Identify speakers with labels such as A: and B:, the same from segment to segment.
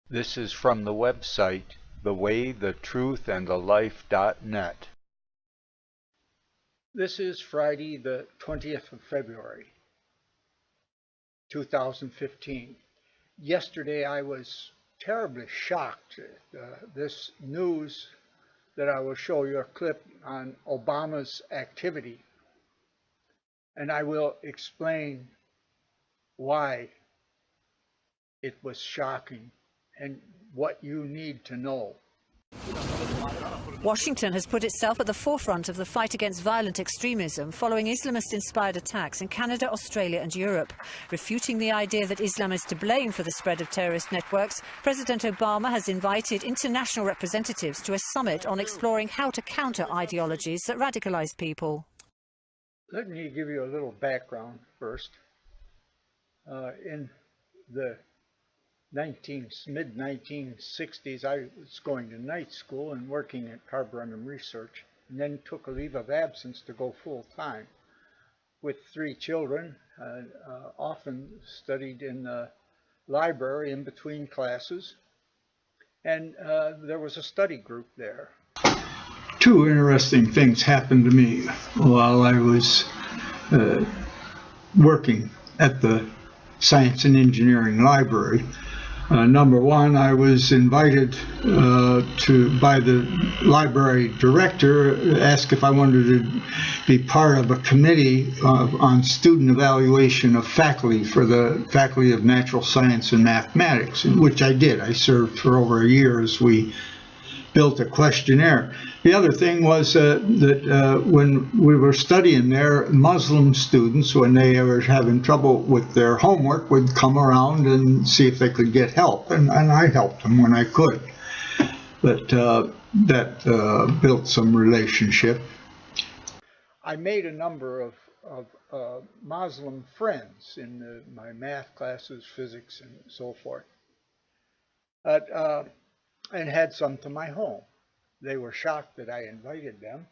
A: This is from the website thewaythetruthandthelife.net.
B: This is Friday, the 20th of February, 2015. Yesterday I was terribly shocked at this news that I will show you a clip on Obama's activity, and I will explain why it was shocking and what you need to know.
C: Washington has put itself at the forefront of the fight against violent extremism following Islamist-inspired attacks in Canada, Australia and Europe. Refuting the idea that Islam is to blame for the spread of terrorist networks, President Obama has invited international representatives to a summit on exploring how to counter ideologies that radicalize people.
B: Let me give you a little background first. In the mid-1960s, I was going to night school and working at carborundum research, and then took a leave of absence to go full-time. With 3 children, often studied in the library in between classes, and there was a study group there. 2 interesting things happened to me while I was working at the Science and Engineering Library. Number one, I was invited by the library director, asked if I wanted to be part of a committee on student evaluation of faculty for the Faculty of Natural Science and Mathematics, which I did. I served for over a year as we built a questionnaire. The other thing was that when we were studying there, Muslim students, when they were having trouble with their homework, would come around and see if they could get help, and I helped them when I could. But that built some relationship. I made a number of Muslim friends in my math classes, physics, and so forth. And had some to my home. They were shocked that I invited them.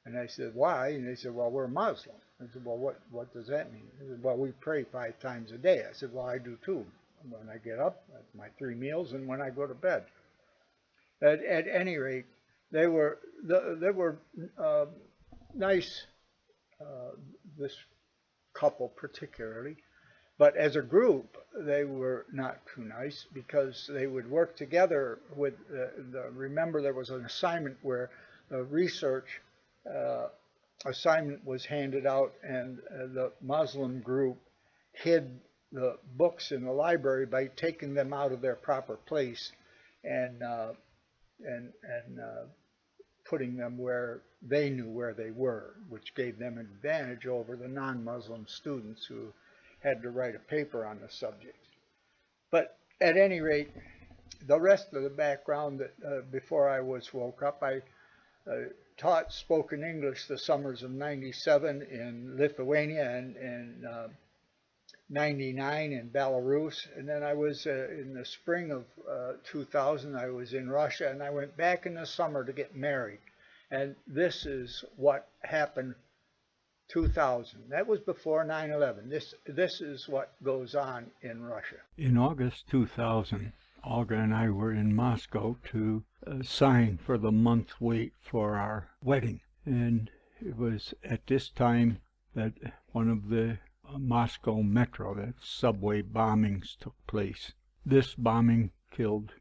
B: And I said, why? And they said, well, we're Muslim. I said, well, what does that mean? They said, well, we pray 5 times a day. I said, well, I do too. When I get up, that's my 3 meals, and when I go to bed. At any rate, they were nice, this couple particularly. But as a group, they were not too nice because they would work together with, remember there was an assignment where a research assignment was handed out, and the Muslim group hid the books in the library by taking them out of their proper place and putting them where they knew where they were, which gave them an advantage over the non-Muslim students who had to write a paper on the subject. But at any rate, the rest of the background, that before I was woke up, I taught spoken English the summers of '97 in Lithuania and 99 in Belarus. And then I was, in the spring of 2000, I was in Russia, and I went back in the summer to get married. And this is what happened 2000. That was before 9/11. This is what goes on in Russia.
D: In August 2000, Olga and I were in Moscow to sign for the month wait for our wedding. And it was at this time that one of the Moscow metro, that subway bombings took place. This bombing killed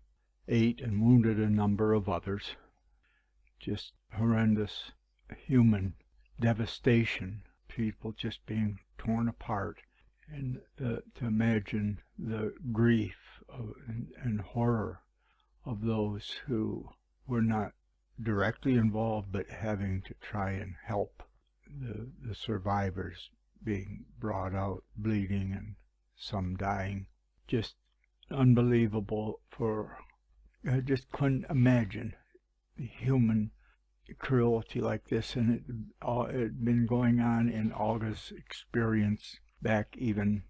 D: 8 and wounded a number of others. Just horrendous human devastation, people just being torn apart, and to imagine the grief and horror of those who were not directly involved but having to try and help the survivors being brought out bleeding and some dying. Just unbelievable. I just couldn't imagine the human cruelty like this, and it had been going on in Olga's experience back even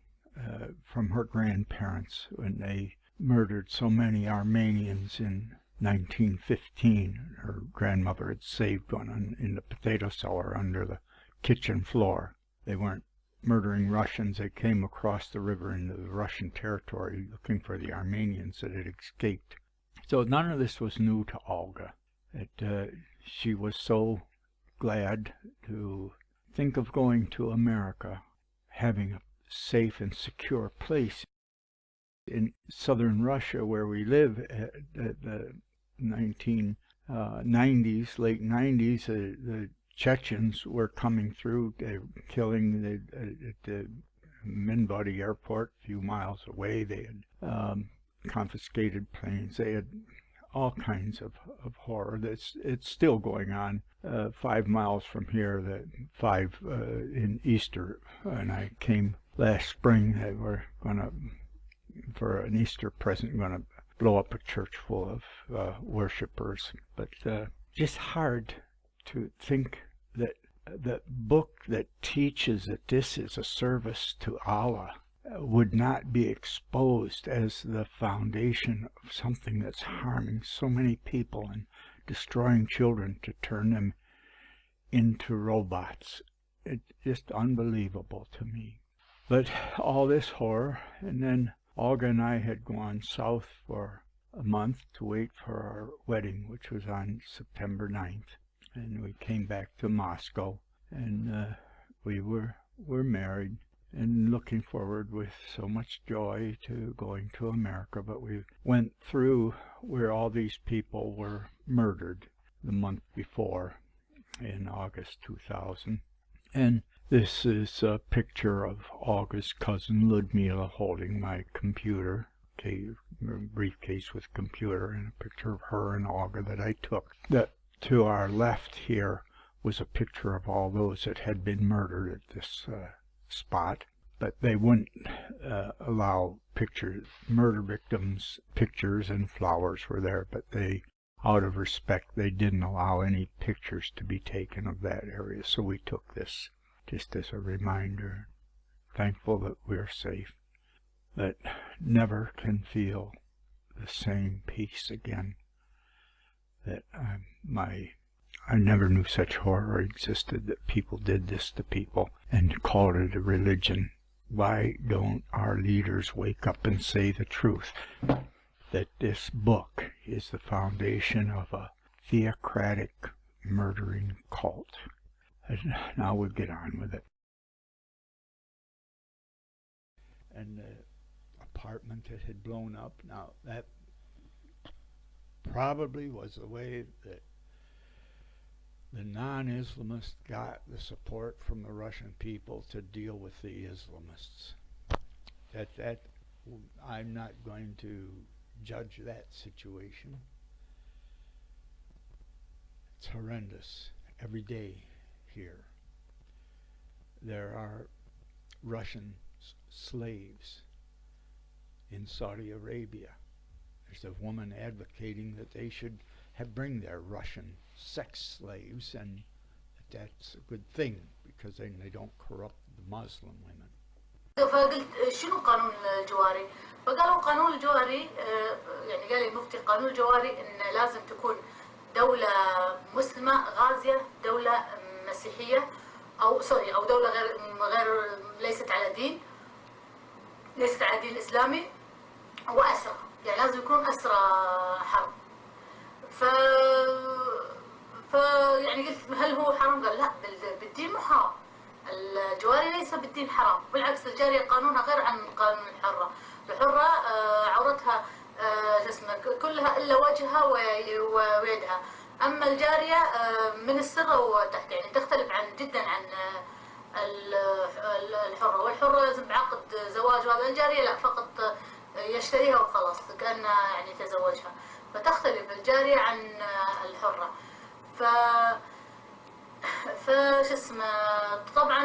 D: from her grandparents when they murdered so many Armenians in 1915. Her grandmother had saved one in the potato cellar under the kitchen floor. They weren't murdering Russians. They came across the river into the Russian territory looking for the Armenians that had escaped. So none of this was new to Olga. She was so glad to think of going to America, having a safe and secure place. In southern Russia, where we live, at the 1990s, late 90s, the Chechens were coming through. They were killing at the Minbody airport, a few miles away. They had confiscated planes. They had all kinds of horror. It's still going on. 5 miles from here, in Easter, and I came last spring. They were going to, for an Easter present, going to blow up a church full of worshippers. But just hard to think that the book that teaches that this is a service to Allah would not be exposed as the foundation of something that's harming so many people and destroying children to turn them into robots. It's just unbelievable to me. But all this horror, and then Olga and I had gone south for a month to wait for our wedding, which was on September 9th. And we came back to Moscow, and we were married and looking forward with so much joy to going to America. But we went through where all these people were murdered the month before, in August 2000. And this is a picture of Olga's cousin Ludmila holding my computer, briefcase with computer, and a picture of her and Olga that I took. To our left here was a picture of all those that had been murdered at this spot, but they wouldn't allow pictures. Murder victims' pictures and flowers were there, but they, out of respect, they didn't allow any pictures to be taken of that area. So we took this just as a reminder, thankful that we're safe, but never can feel the same peace again. That I never knew such horror existed, that people did this to people and called it a religion. Why don't our leaders wake up and say the truth? That this book is the foundation of a theocratic murdering cult. And now we'll get on with it. And the apartment that had blown up, now that probably was the way that the non-Islamists got the support from the Russian people to deal with the Islamists. That I'm not going to judge that situation. It's horrendous every day here. There are Russian slaves in Saudi Arabia. There's a woman advocating that they should bring their Russian sex slaves, and that's a good thing because then they don't corrupt the Muslim women.
E: فقلت شنو قانون الجواري؟ فقالوا قانون الجواري يعني قال المفتي قانون الجواري إن لازم تكون دولة مسلمة غازية، دولة مسيحية أو دولة غير ليست على دين الإسلامي، وأسرى، يعني لازم يكون أسرى حرب. يعني قلت هل هو حرام؟ قال لا، بالدين مو حرام. الجواري ليس بالدين حرام، بالعكس الجارية قانونها غير عن قانون الحرة. الحرة عورتها كلها إلا وجهها ويدها، أما الجارية من السرة وتحت، يعني تختلف جدا عن الحرة. والحرة لازم بعقد زواج، وهذا الجارية لا، فقط يشتريها وخلاص كأنه يعني تزوجها، فتختلف الجارية عن الحرة. فش اسمه طبعا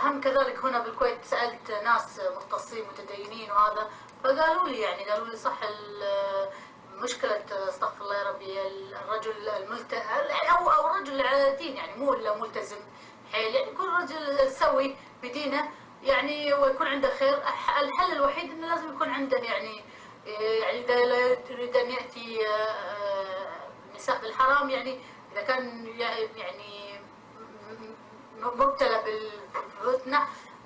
E: هم كذلك هنا بالكويت سألت ناس مختصين متدينين وهذا، فقالوا لي يعني قالوا لي صح مشكلة استغفر الله يا ربي الرجل أو الرجل على دين، يعني مو إلا ملتزم حيل، يعني كل رجل سوي بدينه يعني ويكون عنده خير. الحل الوحيد إنه لازم يكون عنده يعني إذا لا يريد أن يأتي نساء بالحرام، يعني إذا كان يعني مبتلى بالفتنة،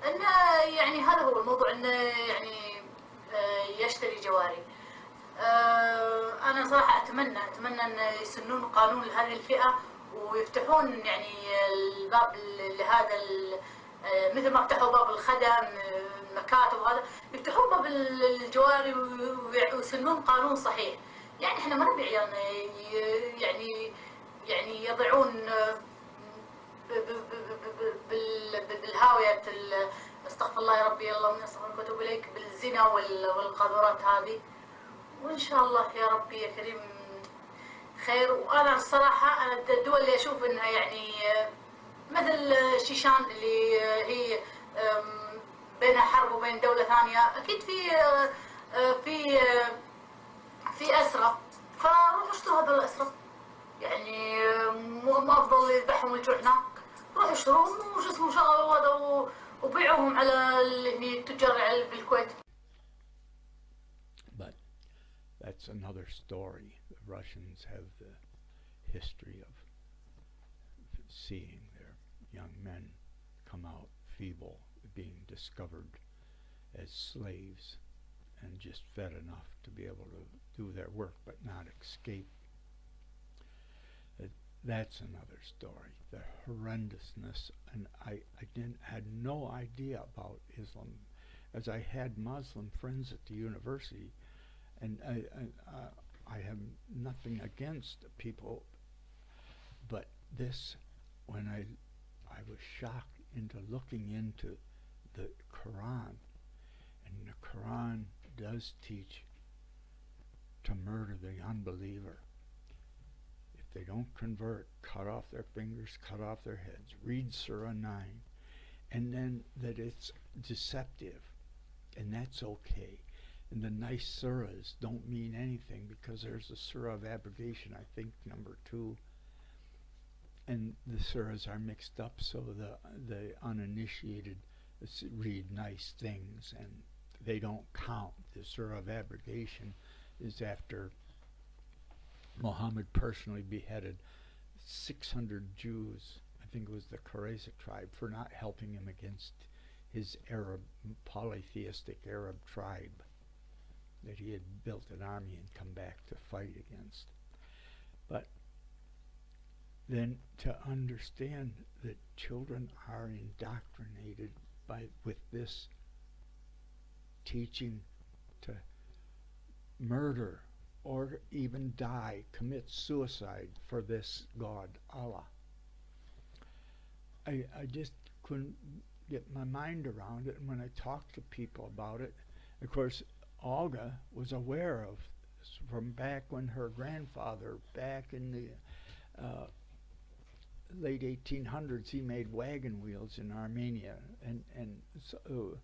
E: انه يعني هذا هو الموضوع، انه يعني يشتري جواري. انا صراحة اتمنى ان يسنون قانون لهذه الفئة ويفتحون يعني الباب لهذا مثل ما فتحوا باب الخدم المكاتب وهذا، يفتحون باب الجواري ويسنون قانون صحيح. يعني احنا ما نبي عيالنا يعني يضيعون بالهاوية، استغفر الله يا ربي، اللهم استغفرك واتوب اليك، بالزنا والقاذورات هذه. وان شاء الله يا ربي يا كريم خير. وانا الصراحه انا الدول اللي اشوف انها يعني مثل الشيشان اللي هي بينها حرب وبين دوله ثانيه، اكيد في في اسرى، فروحوا اشتروا هذول الاسرى. يعني مو افضل يذبحهم الجوع هناك؟ روحوا اشتروهم وش اسمه شغلوا هذا وبيعوهم على اللي التجار بالكويت.
D: But that's another story. The Russians have the history of seeing their young men come out feeble, being discovered as slaves and just fed enough to be able to do their work but not escape. That's another story. The horrendousness, and I had no idea about Islam, as I had Muslim friends at the university, and I have nothing against people, but this, when I was shocked into looking into the Quran, and the Quran does teach to murder the unbeliever. If they don't convert, cut off their fingers, cut off their heads. Read Surah 9, and then that it's deceptive, and that's okay. And the nice surahs don't mean anything because there's a surah of abrogation, I think number 2, and the surahs are mixed up so the uninitiated read nice things and they don't count. The surah of abrogation is after Muhammad personally beheaded 600 Jews, I think it was the Qurayza tribe, for not helping him against his Arab, polytheistic Arab tribe that he had built an army and come back to fight against. But then to understand that children are indoctrinated with this teaching to murder or even die, commit suicide for this God, Allah. I just couldn't get my mind around it, and when I talked to people about it, of course, Olga was aware of this from back when her grandfather, back in the late 1800s, he made wagon wheels in Armenia, and so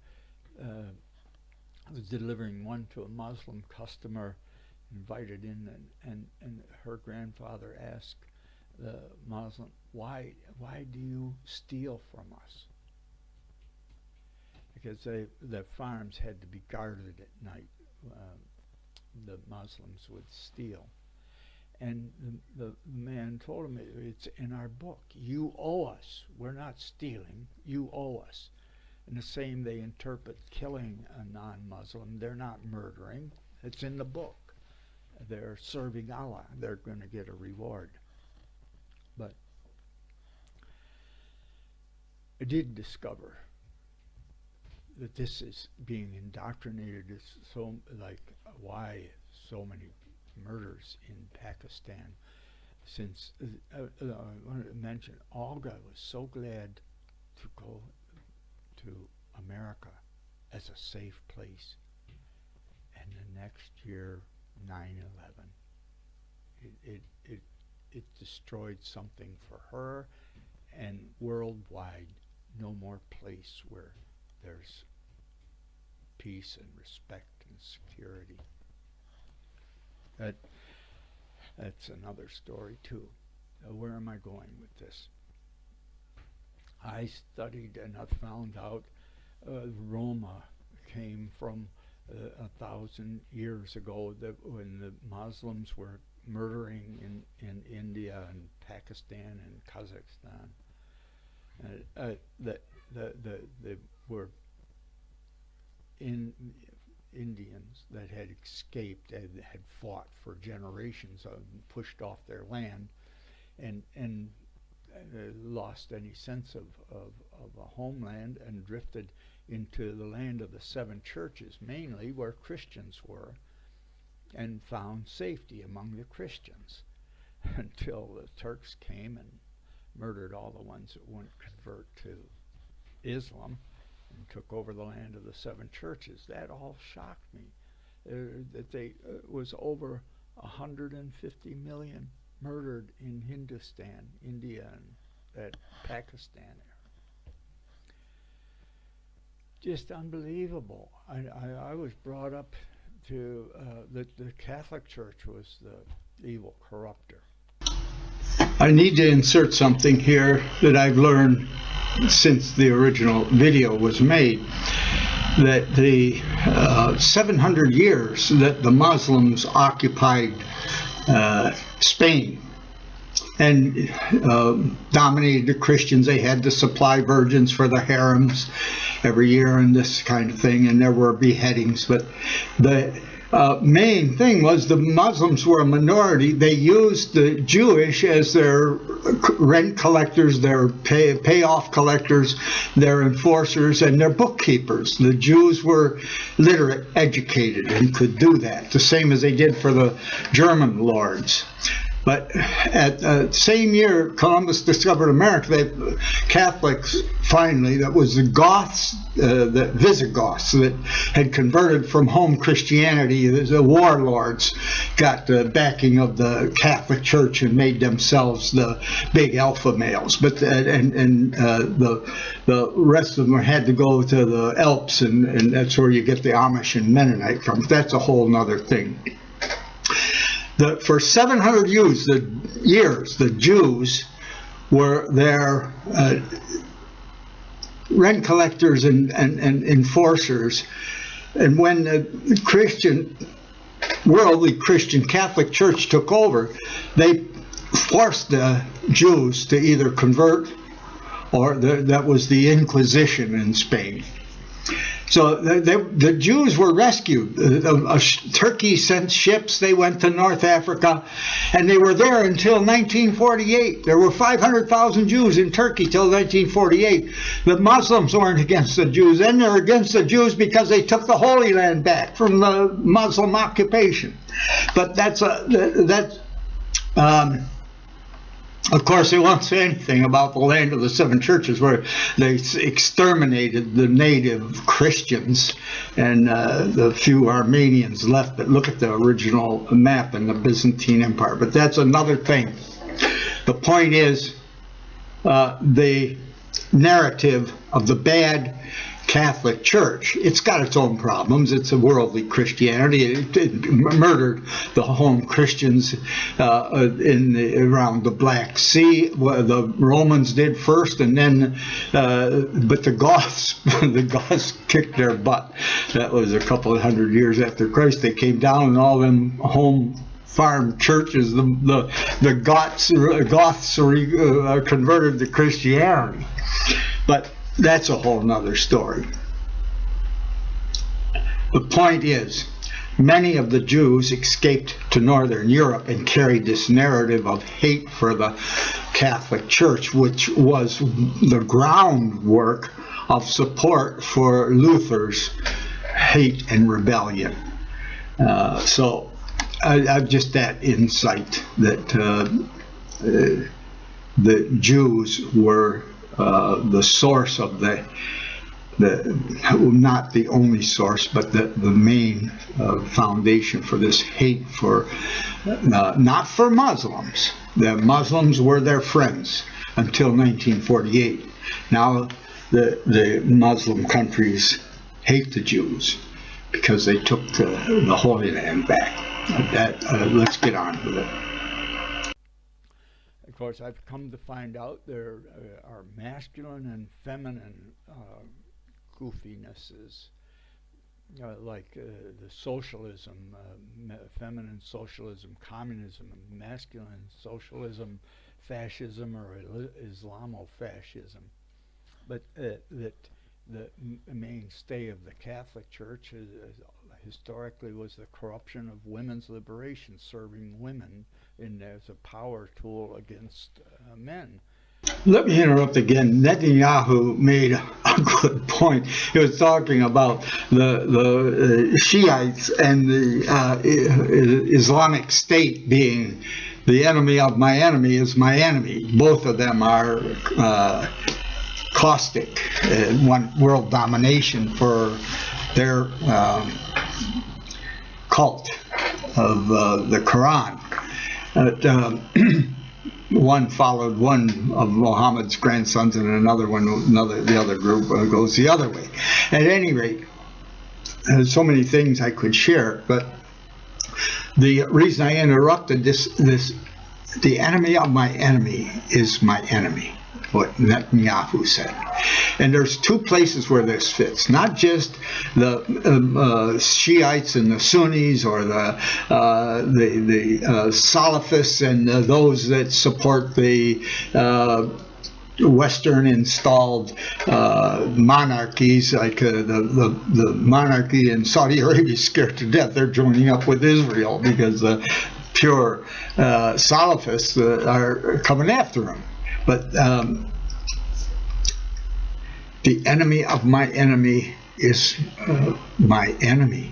D: was delivering one to a Muslim customer, invited in, and her grandfather asked the Muslim, why do you steal from us? Because the farms had to be guarded at night. The Muslims would steal. And the man told him, it's in our book. You owe us. We're not stealing. You owe us. And the same they interpret killing a non-Muslim. They're not murdering. It's in the book. They're serving Allah. They're going to get a reward. But I did discover that this is being indoctrinated. It's so, like, why so many murders in Pakistan? Since I wanted to mention, Olga was so glad to go to America as a safe place, and the next year 9/11, it destroyed something for her, and worldwide, no more place where there's peace and respect and security. That's another story too. Where am I going with this? I studied and I found out Roma came from 1,000 years ago, that when the Muslims were murdering in India and Pakistan and Kazakhstan, They were Indians that had escaped and had fought for generations and pushed off their land and lost any sense of a homeland and drifted into the land of the seven churches, mainly where Christians were, and found safety among the Christians until the Turks came and murdered all the ones that wouldn't convert to Islam and took over the land of the seven churches. That all shocked me. That they was over 150 million murdered in Hindustan, India, and Pakistan. Just unbelievable. I was brought up to that the Catholic Church was the evil corrupter.
B: I need to insert something here that I've learned since the original video was made, that the 700 years that the Muslims occupied Spain and dominated the Christians, they had to supply virgins for the harems every year and this kind of thing, and there were beheadings. But the main thing was the Muslims were a minority. They used the Jewish as their rent collectors, their payoff collectors, their enforcers, and their bookkeepers. The Jews were literate, educated, and could do that, the same as they did for the German lords. But at the same year Columbus discovered America, the Catholics finally, that was the Goths, the Visigoths that had converted from home Christianity, the warlords got the backing of the Catholic Church and made themselves the big alpha males. But the rest of them had to go to the Alps, and that's where you get the Amish and Mennonite from. But that's a whole other thing. For 700 years, the Jews were their rent collectors and enforcers. And when the worldly Christian Catholic Church took over, they forced the Jews to either convert, or that was the Inquisition in Spain. So the Jews were rescued. Turkey sent ships. They went to North Africa, and they were there until 1948. There were 500,000 Jews in Turkey till 1948. The Muslims weren't against the Jews. Then they're against the Jews because they took the Holy Land back from the Muslim occupation. But of course, they won't say anything about the land of the seven churches, where they exterminated the native Christians and the few Armenians left that look at the original map in the Byzantine Empire. But that's another thing. The point is, the narrative of the bad Catholic Church, it's got its own problems. It's a worldly Christianity. It murdered the home Christians around the Black Sea. Well, the Romans did first, and then, but the Goths kicked their butt. That was a couple of hundred years after Christ. They came down, and all them home farm churches, the Goths converted to Christianity. But that's a whole nother story. The point is, many of the Jews escaped to Northern Europe and carried this narrative of hate for the Catholic Church, which was the groundwork of support for Luther's hate and rebellion. So I've just that insight that the Jews were the source of not the only source, but the main foundation for this hate for, not for Muslims. The Muslims were their friends until 1948. Now the Muslim countries hate the Jews because they took the Holy Land back. Let's get on with it.
D: Of course, I've come to find out there are masculine and feminine goofinesses, like the socialism, feminine socialism, communism, masculine socialism, fascism, or Islamofascism. but that the mainstay of the Catholic Church historically was the corruption of women's liberation, serving women as a power tool against men.
B: Let me interrupt again. Netanyahu made a good point. He was talking about the Shiites and the Islamic State being the enemy of my enemy is my enemy. Both of them are caustic, want world domination for their cult of the Quran. One followed one of Muhammad's grandsons, and the other group goes the other way. At any rate, there's so many things I could share, but the reason I interrupted the enemy of my enemy is my enemy, what Netanyahu said. And there's two places where this fits, not just the Shiites and the Sunnis, or the Salafists and those that support the Western installed monarchies, like the monarchy in Saudi Arabia is scared to death. They're joining up with Israel because the pure Salafists are coming after them. But the enemy of my enemy is my enemy.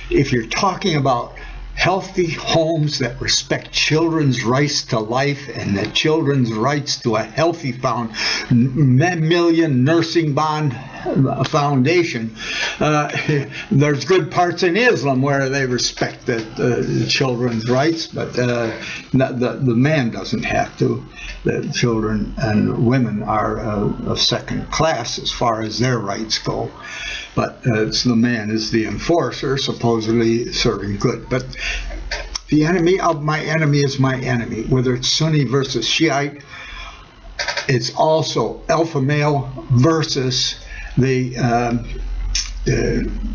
B: If you're talking about healthy homes that respect children's rights to life and the children's rights to a healthy million nursing bond foundation, there's good parts in Islam where they respect the children's rights, but the man doesn't have to. The children and women are of second class as far as their rights go. But it's the man is the enforcer, supposedly serving good. But the enemy of my enemy is my enemy. Whether it's Sunni versus Shiite, it's also alpha male versus the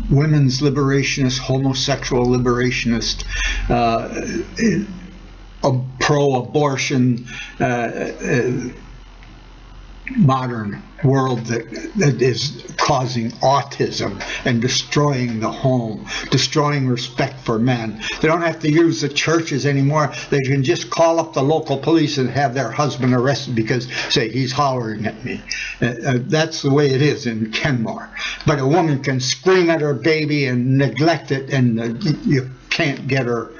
B: women's liberationist, homosexual liberationist, pro-abortion, modern world that is causing autism and destroying the home, destroying respect for men. They don't have to use the churches anymore. They can just call up the local police and have their husband arrested because, say, he's hollering at me. That's the way it is in Kenmore. But a woman can scream at her baby and neglect it, and you can't get her.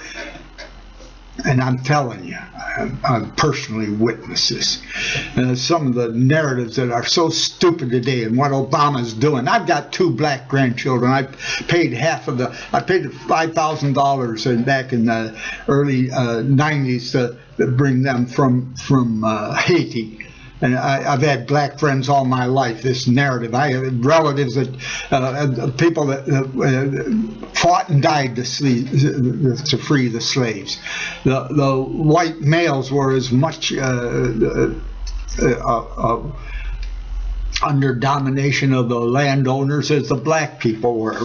B: And I'm telling you, I've personally witnessed this. Some of the narratives that are so stupid today and what Obama's doing. I've got 2 black grandchildren. I paid $5,000 back in the early 90s to bring them from Haiti. And I've had black friends all my life. This narrative, I have relatives that people that fought and died to free the slaves. The white males were as much under domination of the landowners as the black people were.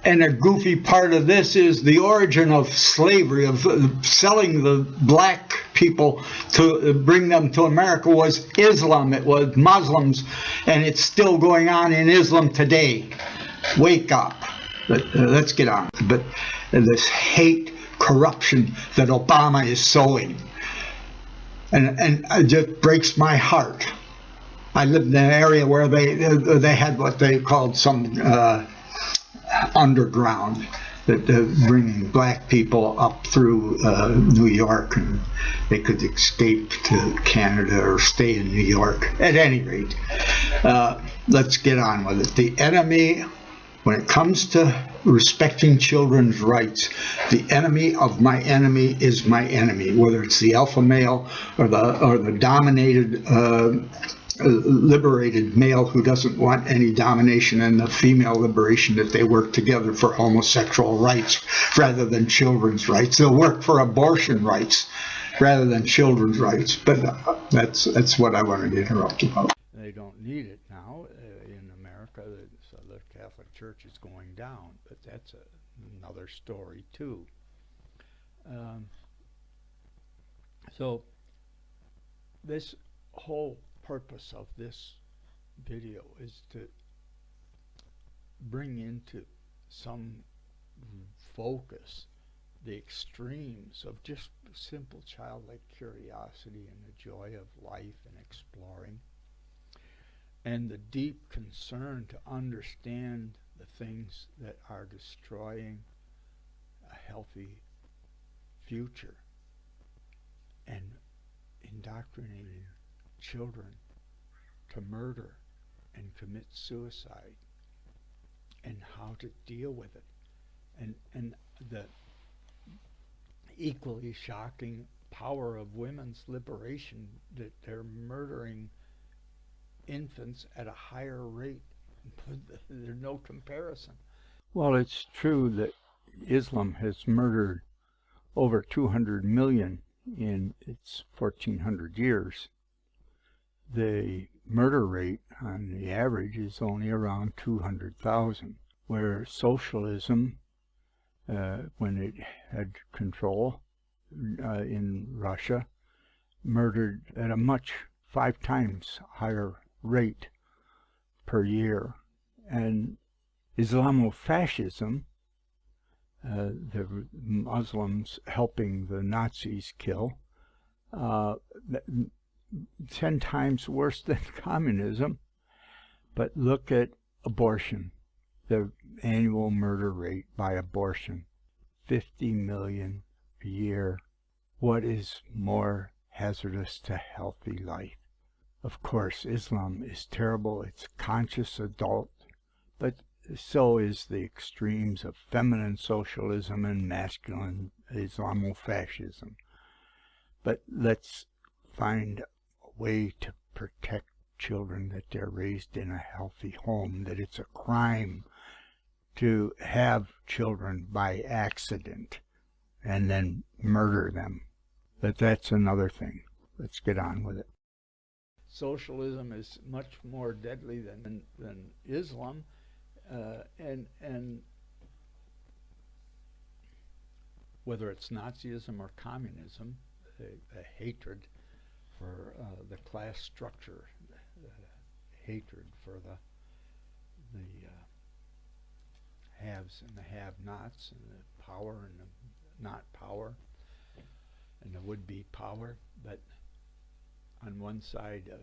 B: And a goofy part of this is the origin of slavery, of selling the black people to bring them to America, was Islam. It was Muslims, and it's still going on in Islam today. Wake up. Let's get on. But this hate, corruption that Obama is sowing, and it just breaks my heart. I lived in an area where they had what they called some underground, that bringing black people up through New York, and they could escape to Canada or stay in New York. At any rate, let's get on with it. The enemy, when it comes to respecting children's rights, the enemy of my enemy is my enemy, whether it's the alpha male or the dominated liberated male who doesn't want any domination, and the female liberation, that they work together for homosexual rights rather than children's rights. They'll work for abortion rights rather than children's rights. But that's what I wanted to interrupt about.
D: They don't need it now in America. So the Catholic Church is going down, but that's another story too. So this whole purpose of this video is to bring into some focus the extremes of just simple childlike curiosity and the joy of life and exploring, and the deep concern to understand the things that are destroying a healthy future and indoctrinating children to murder and commit suicide, and how to deal with it, and the equally shocking power of women's liberation, that they're murdering infants at a higher rate. There's no comparison. Well, it's true that Islam has murdered over 200 million in its 1400 years. The murder rate on the average is only around 200,000, where socialism, when it had control in Russia, murdered at a much 5 times higher rate per year. And Islamofascism, the Muslims helping the Nazis kill, 10 times worse than communism. But look at abortion, the annual murder rate by abortion, 50 million a year. What is more hazardous to healthy life? Of course, Islam is terrible. It's conscious adult, but so is the extremes of feminine socialism and masculine Islamofascism. But let's find a way to protect children, that they're raised in a healthy home, that it's a crime to have children by accident and then murder them. But that's another thing. Let's get on with it. Socialism is much more deadly than Islam, and whether it's Nazism or communism, the hatred for the class structure, hatred for the haves and the have-nots, and the power and the not power, and the would-be power. But on one side of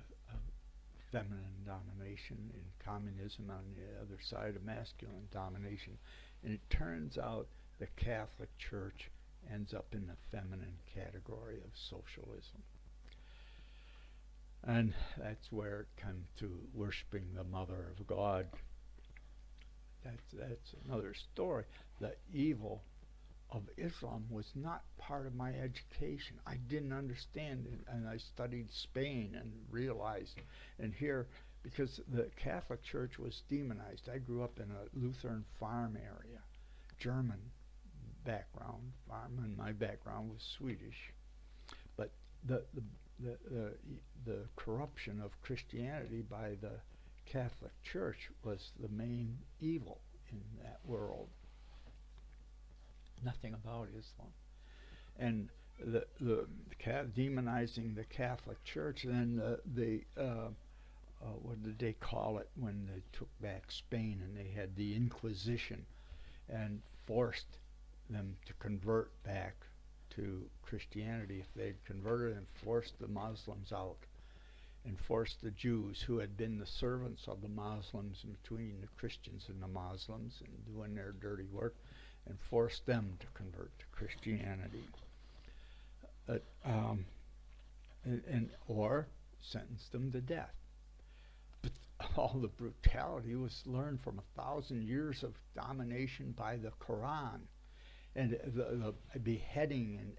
D: feminine domination, in communism, on the other side of masculine domination. And it turns out the Catholic Church ends up in the feminine category of socialism. And that's where it comes to worshiping the Mother of God. That's another story. The evil of Islam was not part of my education. I didn't understand it, and I studied Spain and realized, and here, because the Catholic Church was demonized. I grew up in a Lutheran farm area, German background, farm, and my background was Swedish. But the corruption of Christianity by the Catholic Church was the main evil in that world. Nothing about Islam. And the demonizing the Catholic Church, then what did they call it when they took back Spain and they had the Inquisition and forced them to convert back to Christianity. If they'd converted, and forced the Muslims out, and forced the Jews, who had been the servants of the Muslims between the Christians and the Muslims and doing their dirty work, and forced them to convert to Christianity, or sentenced them to death. But all the brutality was learned from 1,000 years of domination by the Quran, and the beheading,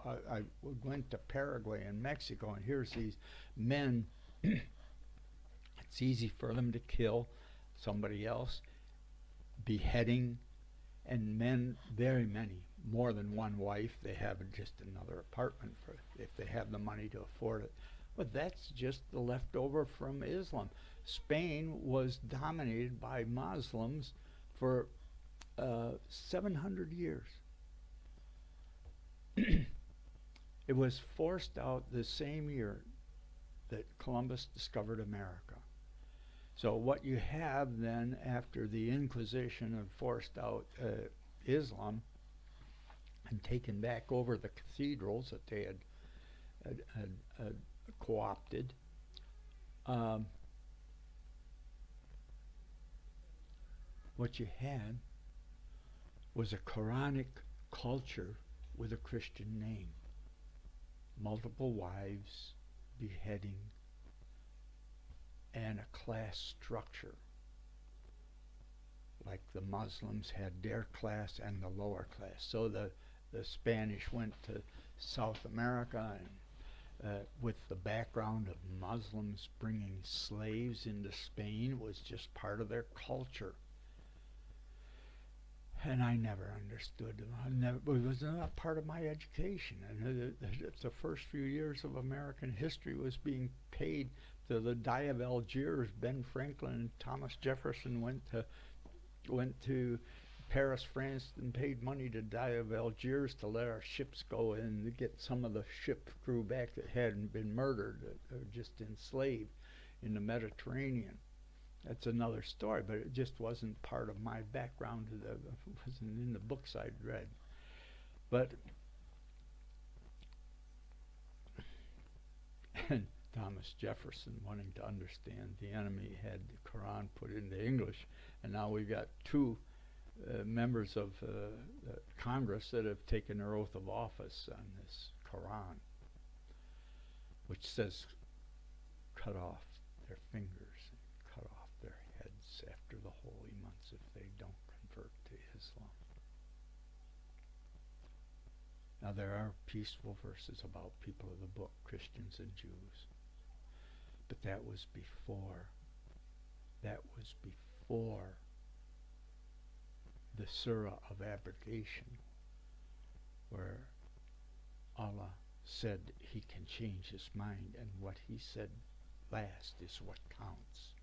D: I went to Paraguay and Mexico, and here's these men. It's easy for them to kill somebody else, beheading. And men, very many, more than one wife. They have just another apartment for if they have the money to afford it. But that's just the leftover from Islam. Spain was dominated by Muslims for 700 years. It was forced out the same year that Columbus discovered America. So what you have then, after the Inquisition had forced out Islam and taken back over the cathedrals that they had co-opted, what you had was a Quranic culture with a Christian name. Multiple wives, beheading, and a class structure. Like the Muslims had their class and the lower class. So the Spanish went to South America and with the background of Muslims bringing slaves into Spain was just part of their culture. And I never understood them. It was not part of my education. And the first few years of American history was being paid to the Diet of Algiers. Ben Franklin and Thomas Jefferson went to Paris, France, and paid money to Diet of Algiers to let our ships go in to get some of the ship crew back that hadn't been murdered or just enslaved in the Mediterranean. That's another story, but it just wasn't part of my background. It wasn't in the books I'd read. But and Thomas Jefferson wanting to understand the enemy had the Quran put into English, and now we've got two members of Congress that have taken their oath of office on this Quran, which says cut off their fingers. After the holy months if they don't convert to Islam. Now there are peaceful verses about people of the book, Christians and Jews. But that was before the Surah of abrogation, where Allah said he can change his mind, and what he said last is what counts.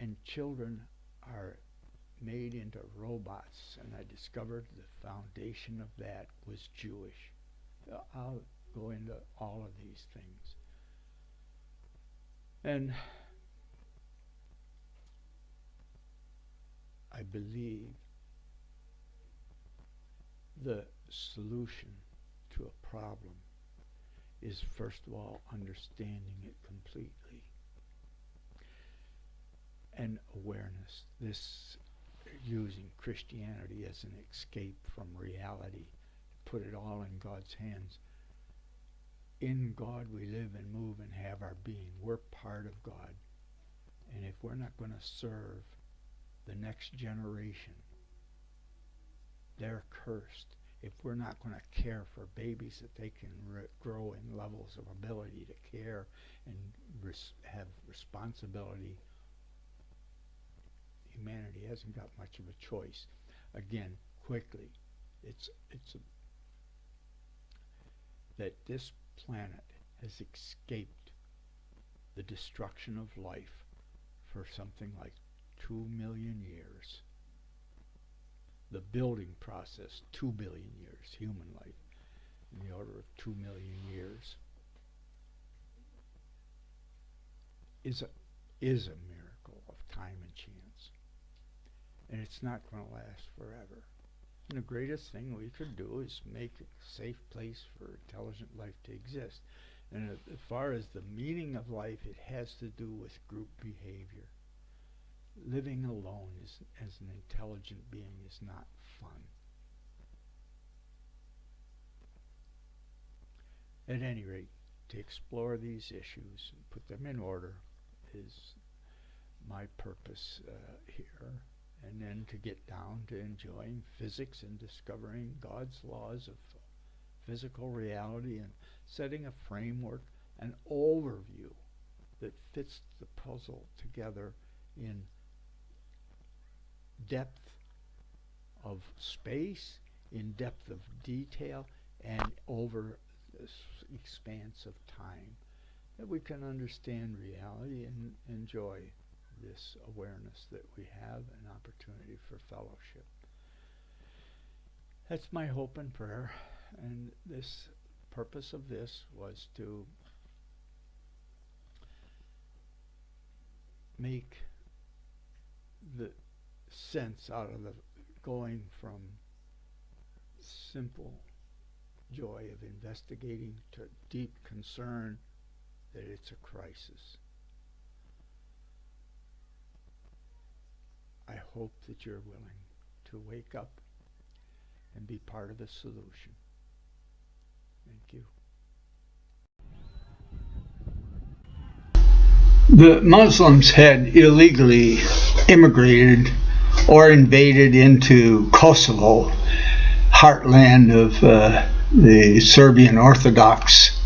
D: And children are made into robots, and I discovered the foundation of that was Jewish. I'll go into all of these things. And I believe the solution to a problem is, first of all, understanding it completely. And awareness, this using Christianity as an escape from reality, put it all in God's hands. In God we live and move and have our being. We're part of God. And if we're not going to serve the next generation, they're cursed. If we're not going to care for babies that they can grow in levels of ability to care and have responsibility, humanity hasn't got much of a choice. Again, quickly, it's that this planet has escaped the destruction of life for something like 2 million years. The building process, 2 billion years, human life, in the order of 2 million years, is a miracle of time and chance. And it's not going to last forever. And the greatest thing we could do is make a safe place for intelligent life to exist. And as far as the meaning of life, it has to do with group behavior. Living alone as an intelligent being is not fun. At any rate, to explore these issues and put them in order is my purpose here. And then to get down to enjoying physics and discovering God's laws of physical reality and setting a framework, an overview that fits the puzzle together in depth of space, in depth of detail, and over this expanse of time, that we can understand reality and enjoy this awareness that we have, an opportunity for fellowship. That's my hope and prayer, and this purpose of this was to make the sense out of the going from simple joy of investigating to deep concern that it's a crisis. I hope that you're willing to wake up and be part of the solution. Thank you.
B: The Muslims had illegally immigrated or invaded into Kosovo, heartland of the Serbian Orthodox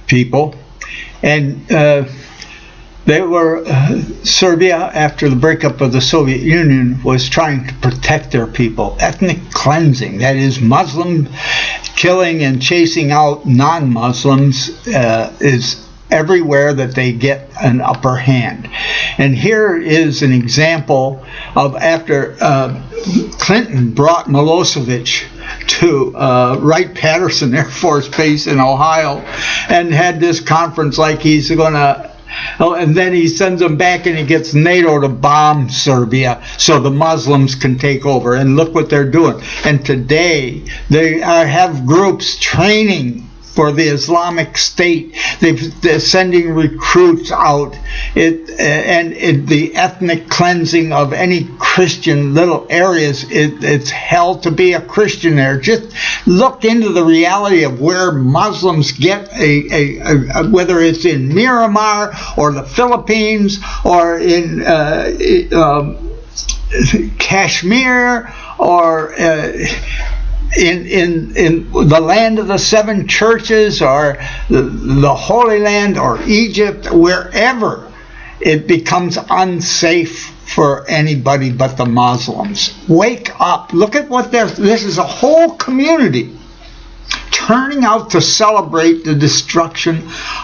B: people, and they were Serbia, after the breakup of the Soviet Union, was trying to protect their people. Ethnic cleansing, that is, Muslim killing and chasing out non-Muslims, is everywhere that they get an upper hand. And here is an example of after Clinton brought Milosevic to Wright-Patterson Air Force Base in Ohio and had this conference like he's going to, and then he sends them back and he gets NATO to bomb Serbia so the Muslims can take over. And look what they're doing. And today they have groups training for the Islamic State. They're sending recruits out. The ethnic cleansing of any Christian little areas, it's hell to be a Christian there. Just look into the reality of where Muslims get whether it's in Myanmar or the Philippines or in Kashmir or in the land of the seven churches or the Holy Land or Egypt, wherever it becomes unsafe for anybody but the Muslims. Wake up. Look at what this is, a whole community turning out to celebrate the destruction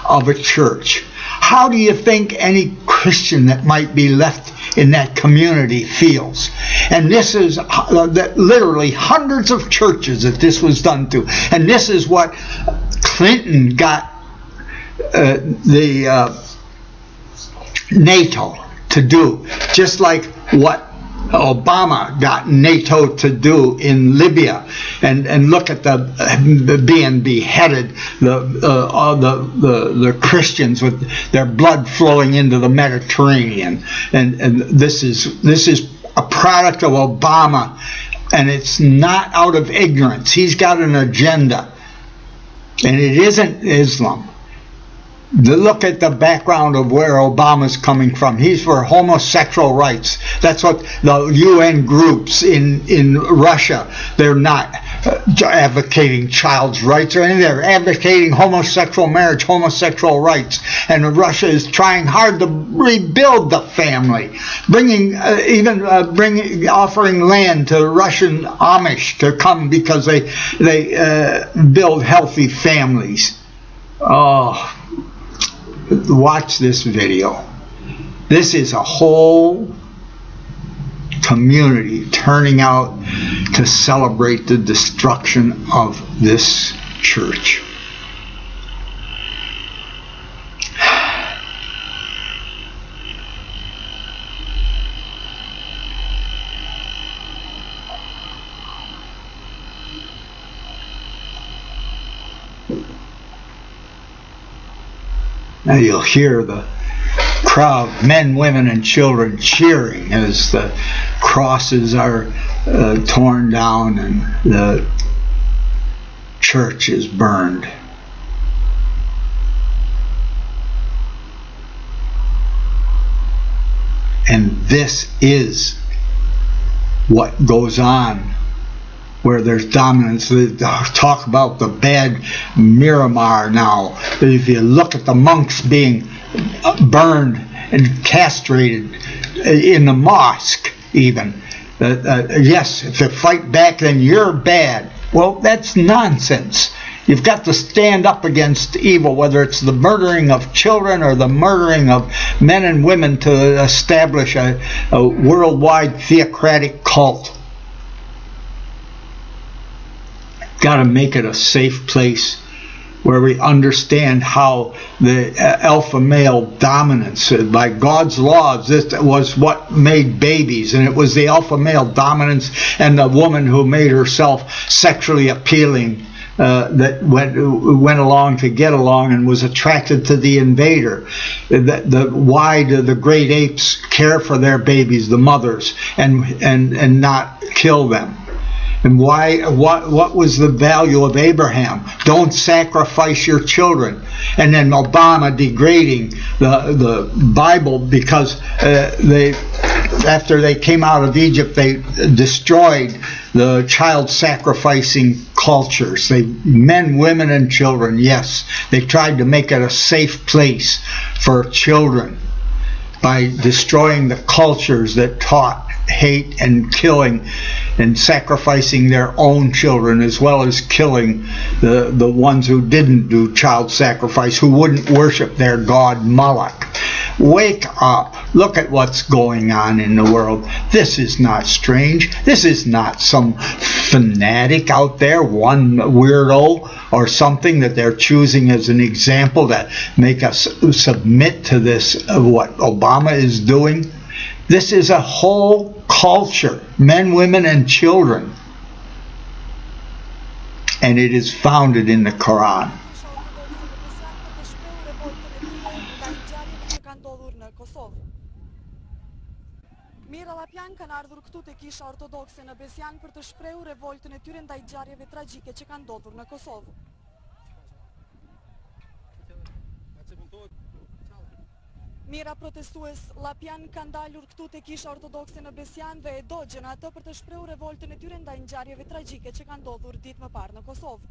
B: of a church. How do you think any Christian that might be left in that community feels? And this is literally hundreds of churches that this was done to. And this is what Clinton got the NATO to do, just like what Obama got NATO to do in Libya, and look at the being beheaded, the Christians with their blood flowing into the Mediterranean, and this is a product of Obama, and it's not out of ignorance. He's got an agenda, and it isn't Islam. Look at the background of where Obama's coming from. He's for homosexual rights. That's what the UN groups in Russia, they're not advocating child's rights or anything. They're advocating homosexual marriage, homosexual rights. And Russia is trying hard to rebuild the family, offering land to Russian Amish to come because they build healthy families. Oh, watch this video. This is a whole community turning out to celebrate the destruction of this church. Now you'll hear the crowd, men, women, and children cheering as the crosses are torn down and the church is burned. And this is what goes on where there's dominance. They talk about the bad Myanmar now. If you look at the monks being burned and castrated in the mosque even. Yes, if you fight back then you're bad. Well, that's nonsense. You've got to stand up against evil, whether it's the murdering of children or the murdering of men and women to establish a worldwide theocratic cult. Got to make it a safe place where we understand how the alpha male dominance, by God's laws, this was what made babies, and it was the alpha male dominance and the woman who made herself sexually appealing that went along to get along and was attracted to the invader. Why do the great apes care for their babies, the mothers, and not kill them? And why? What was the value of Abraham? Don't sacrifice your children. And then Obama degrading the Bible because after they came out of Egypt, they destroyed the child sacrificing cultures. Men, women, and children. Yes, they tried to make it a safe place for children by destroying the cultures that taught hate and killing and sacrificing their own children, as well as killing the ones who didn't do child sacrifice, who wouldn't worship their god Moloch. Wake up. Look at what's going on in the world. This is not strange. This is not some fanatic out there, one weirdo or something that they're choosing as an example that make us submit to this, what Obama is doing. This is a whole culture, men, women, and children. And it is founded in the Quran.
F: Mira la pian kanë ardhur këtu te Kisha Ortodokse në Besian për të shprehur revoltën e tyre ndaj ngjarjeve tragjike që kanë ndodhur në Kosovë. Mira protestues Llapian kanë dalur këtu te Kisha Ortodokse në Besian dhe e dogjën atë për të shprehur revoltën e tyre ndaj ngjarjeve tragjike që kanë ndodhur ditë më parë në Kosovë.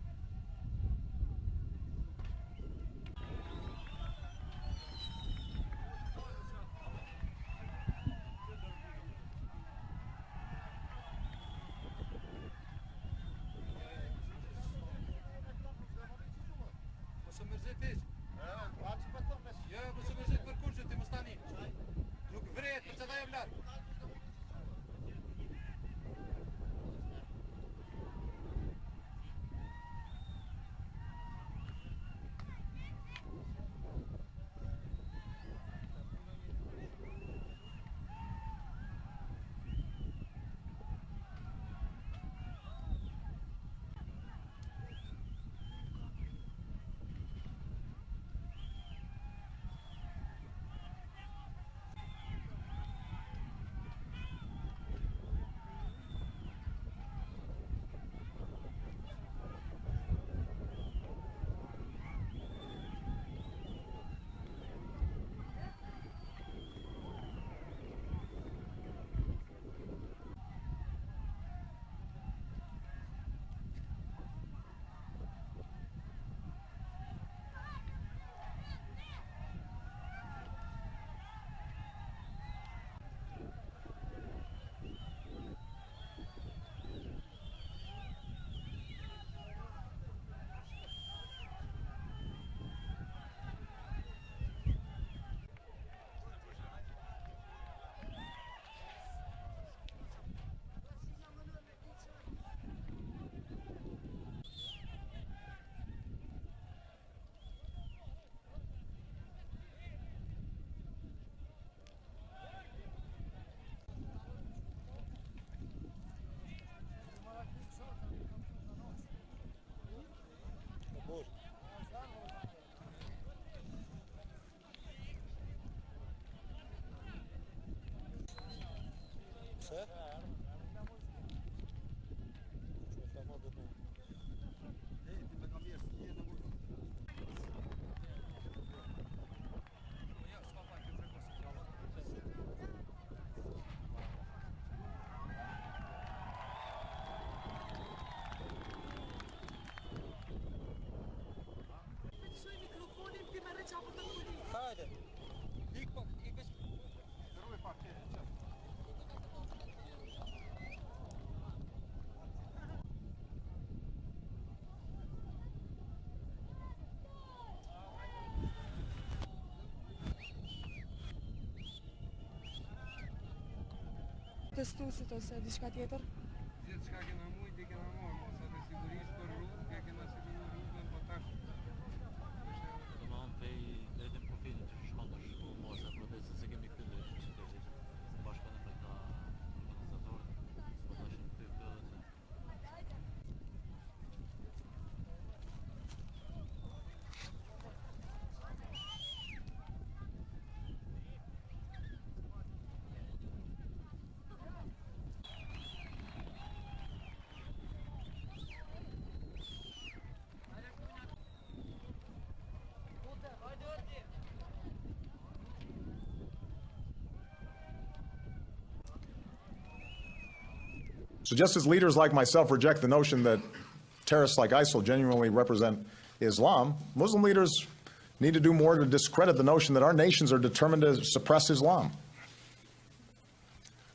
F: Testuesit ose diçka tjetër?
G: Gjithçka kena mujt, i kena marrë, mos atë sigurisht për rrugë, kena siguruar rrugën, po tash So just as leaders like myself reject the notion that terrorists like ISIL genuinely represent Islam, Muslim leaders need to do more to discredit the notion that our nations are determined to suppress Islam,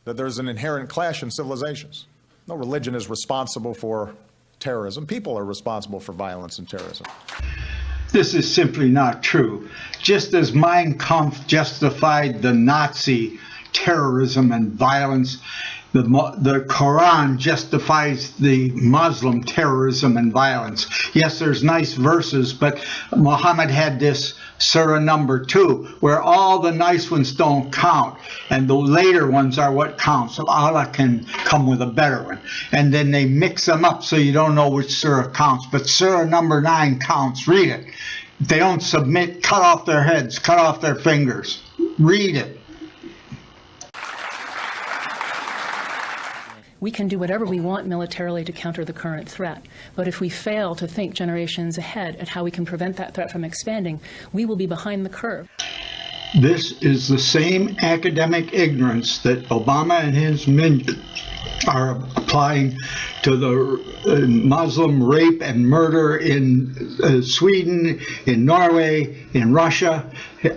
G: that there's an inherent clash in civilizations. No religion is responsible for terrorism. People are responsible for violence and terrorism.
B: This is simply not true. Just as Mein Kampf justified the Nazi terrorism and violence, the Quran justifies the Muslim terrorism and violence. Yes, there's nice verses, but Muhammad had this Surah number 2, where all the nice ones don't count, and the later ones are what counts. So Allah can come with a better one. And then they mix them up so you don't know which surah counts. But Surah number 9 counts. Read it. If they don't submit, cut off their heads, cut off their fingers. Read it.
H: We can do whatever we want militarily to counter the current threat. But if we fail to think generations ahead at how we can prevent that threat from expanding, we will be behind the curve.
B: This is the same academic ignorance that Obama and his minions are applying to the Muslim rape and murder in Sweden, in Norway, in Russia.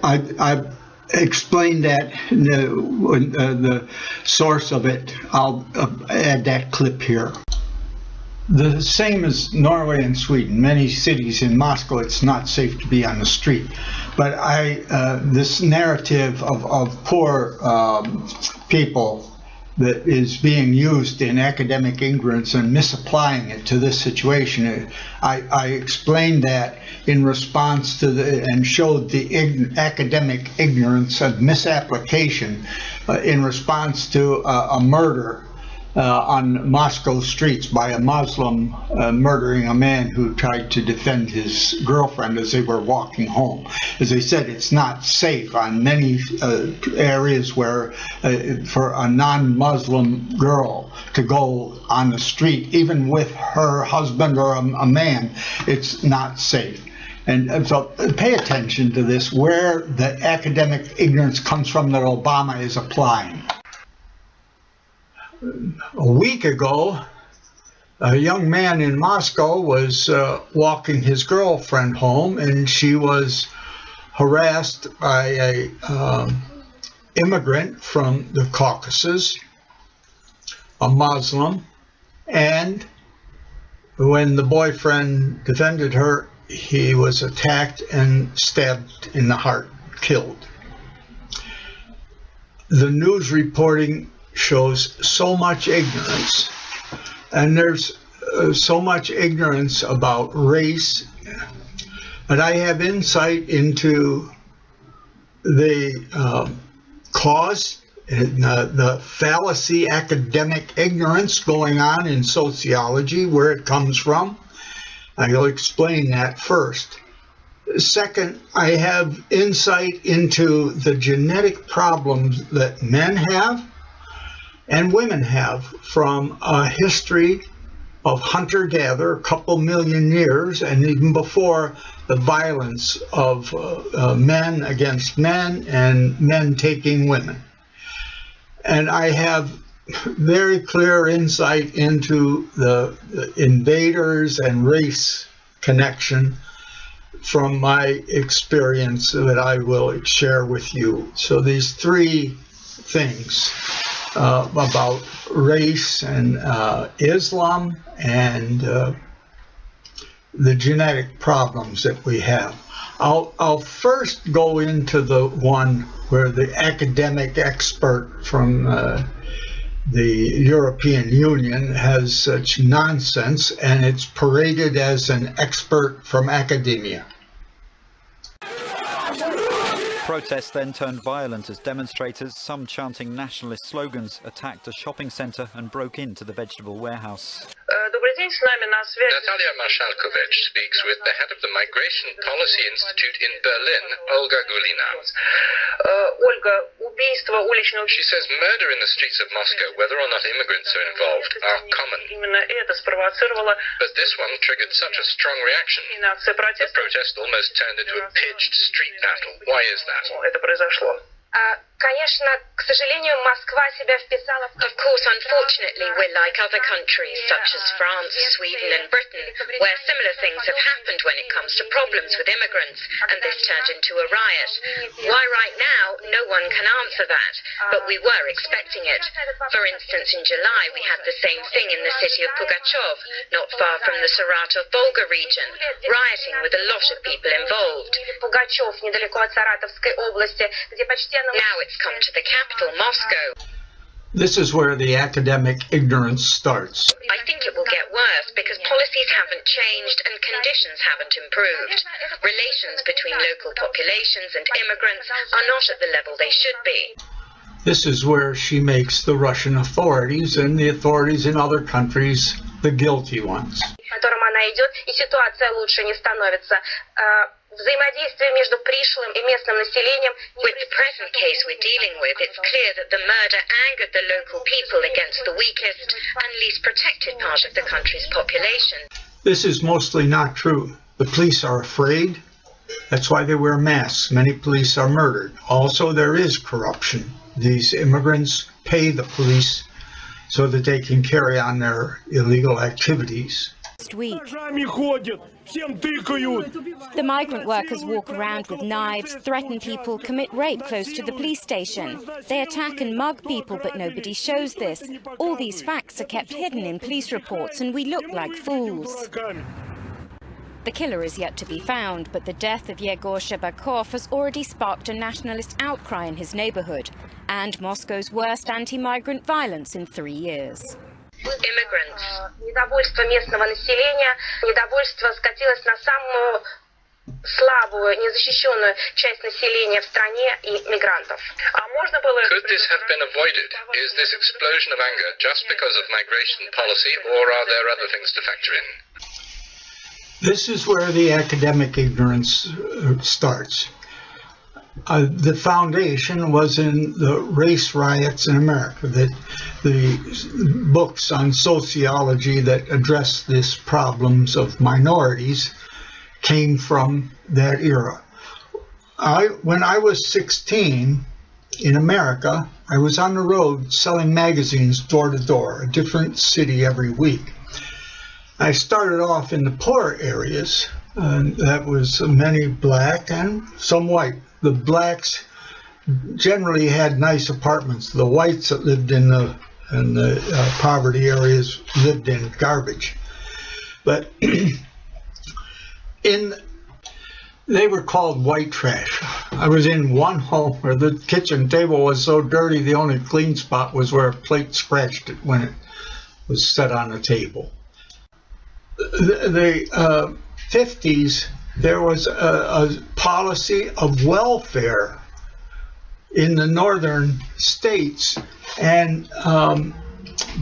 B: I explained that, the source of it. I'll add that clip here. The same as Norway and Sweden. Many cities in Moscow, it's not safe to be on the street. But this narrative of poor people that is being used in academic ignorance and misapplying it to this situation, I explained that in response to and showed the academic ignorance and misapplication in response to a murder on Moscow streets by a Muslim murdering a man who tried to defend his girlfriend as they were walking home. As I said, it's not safe on many areas where for a non-Muslim girl to go on the street, even with her husband or a man, it's not safe. And so pay attention to this, where the academic ignorance comes from that Obama is applying. A week ago, a young man in Moscow was walking his girlfriend home, and she was harassed by a immigrant from the Caucasus, a Muslim, and when the boyfriend defended her, he was attacked and stabbed in the heart, killed. The news reporting shows so much ignorance, and there's so much ignorance about race, but I have insight into the cause and the fallacy academic ignorance going on in sociology, where it comes from. I'll explain that first. Second, I have insight into the genetic problems that men have and women have from a history of hunter-gatherer, a couple million years, and even before the violence of men against men and men taking women. And I have very clear insight into the invaders and race connection from my experience that I will share with you. So these three things about race and Islam and the genetic problems that we have. I'll first go into the one where the academic expert from the European Union has such nonsense, and it's paraded as an expert from academia.
I: Protests then turned violent as demonstrators, some chanting nationalist slogans, attacked a shopping centre and broke into the vegetable warehouse.
J: Natalia Marshalkovich speaks with the head of the Migration Policy Institute in Berlin, Olga Gulina. She says murder in the streets of Moscow, whether or not immigrants are involved, are common. But this one triggered such a strong reaction. The protest almost turned into a pitched street battle. Why is that?
K: Of course, unfortunately, we're like other countries such as France, Sweden and Britain, where similar things have happened when it comes to problems with immigrants, and this turned into a riot. Why right now, no one can answer that, but we were expecting it. For instance, in July, we had the same thing in the city of Pugachov, not far from the Saratov-Volga region, rioting with a lot of people involved. Now it's come to the capital, Moscow.
B: This is where the academic ignorance starts.
K: I think it will get worse because policies haven't changed and conditions haven't improved. Relations between local populations and immigrants are not at the level they should be.
B: This is where she makes the Russian authorities and the authorities in other countries the guilty ones.
K: With the present case we're dealing with, it's clear that the murder angered the local people against the weakest and least protected part of the country's population.
B: This is mostly not true. The police are afraid. That's why they wear masks. Many police are murdered. Also, there is corruption. These immigrants pay the police so that they can carry on their illegal activities.
C: Week. The migrant workers walk around with knives, threaten people, commit rape close to the police station. They attack and mug people, but nobody shows this. All these facts are kept hidden in police reports, and we look like fools. The killer is yet to be found, but the death of Yegor Shebakov has already sparked a nationalist outcry in his neighborhood, and Moscow's worst anti-migrant violence in 3 years.
K: Immigrants. Недовольство местного населения, недовольство скатилось на самую слабую, незащищенную часть населения в стране и мигрантов.
J: Could this have been avoided? Is this explosion of anger just because of migration policy, or are there other things to factor in?
B: This is where the academic ignorance starts. The foundation was in the race riots in America, that the books on sociology that address these problems of minorities came from that era. When I was 16 in America, I was on the road selling magazines door to door, a different city every week. I started off in the poor areas, and that was many black and some white. The blacks generally had nice apartments. The whites that lived in the poverty areas lived in garbage. But they were called white trash. I was in one home where the kitchen table was so dirty the only clean spot was where a plate scratched it when it was set on the table. The 50s, there was a policy of welfare in the northern states, and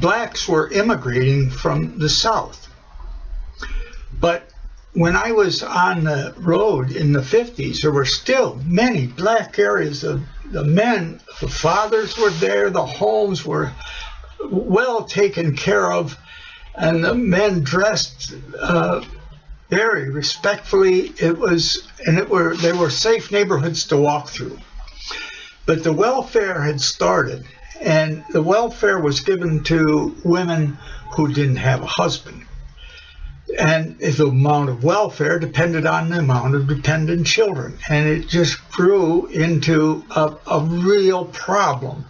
B: blacks were immigrating from the south. But when I was on the road in the 50s, there were still many black areas. The men, the fathers were there, the homes were well taken care of, and the men dressed very respectfully. They were safe neighborhoods to walk through. But the welfare had started, and the welfare was given to women who didn't have a husband. And the amount of welfare depended on the amount of dependent children. And it just grew into a real problem.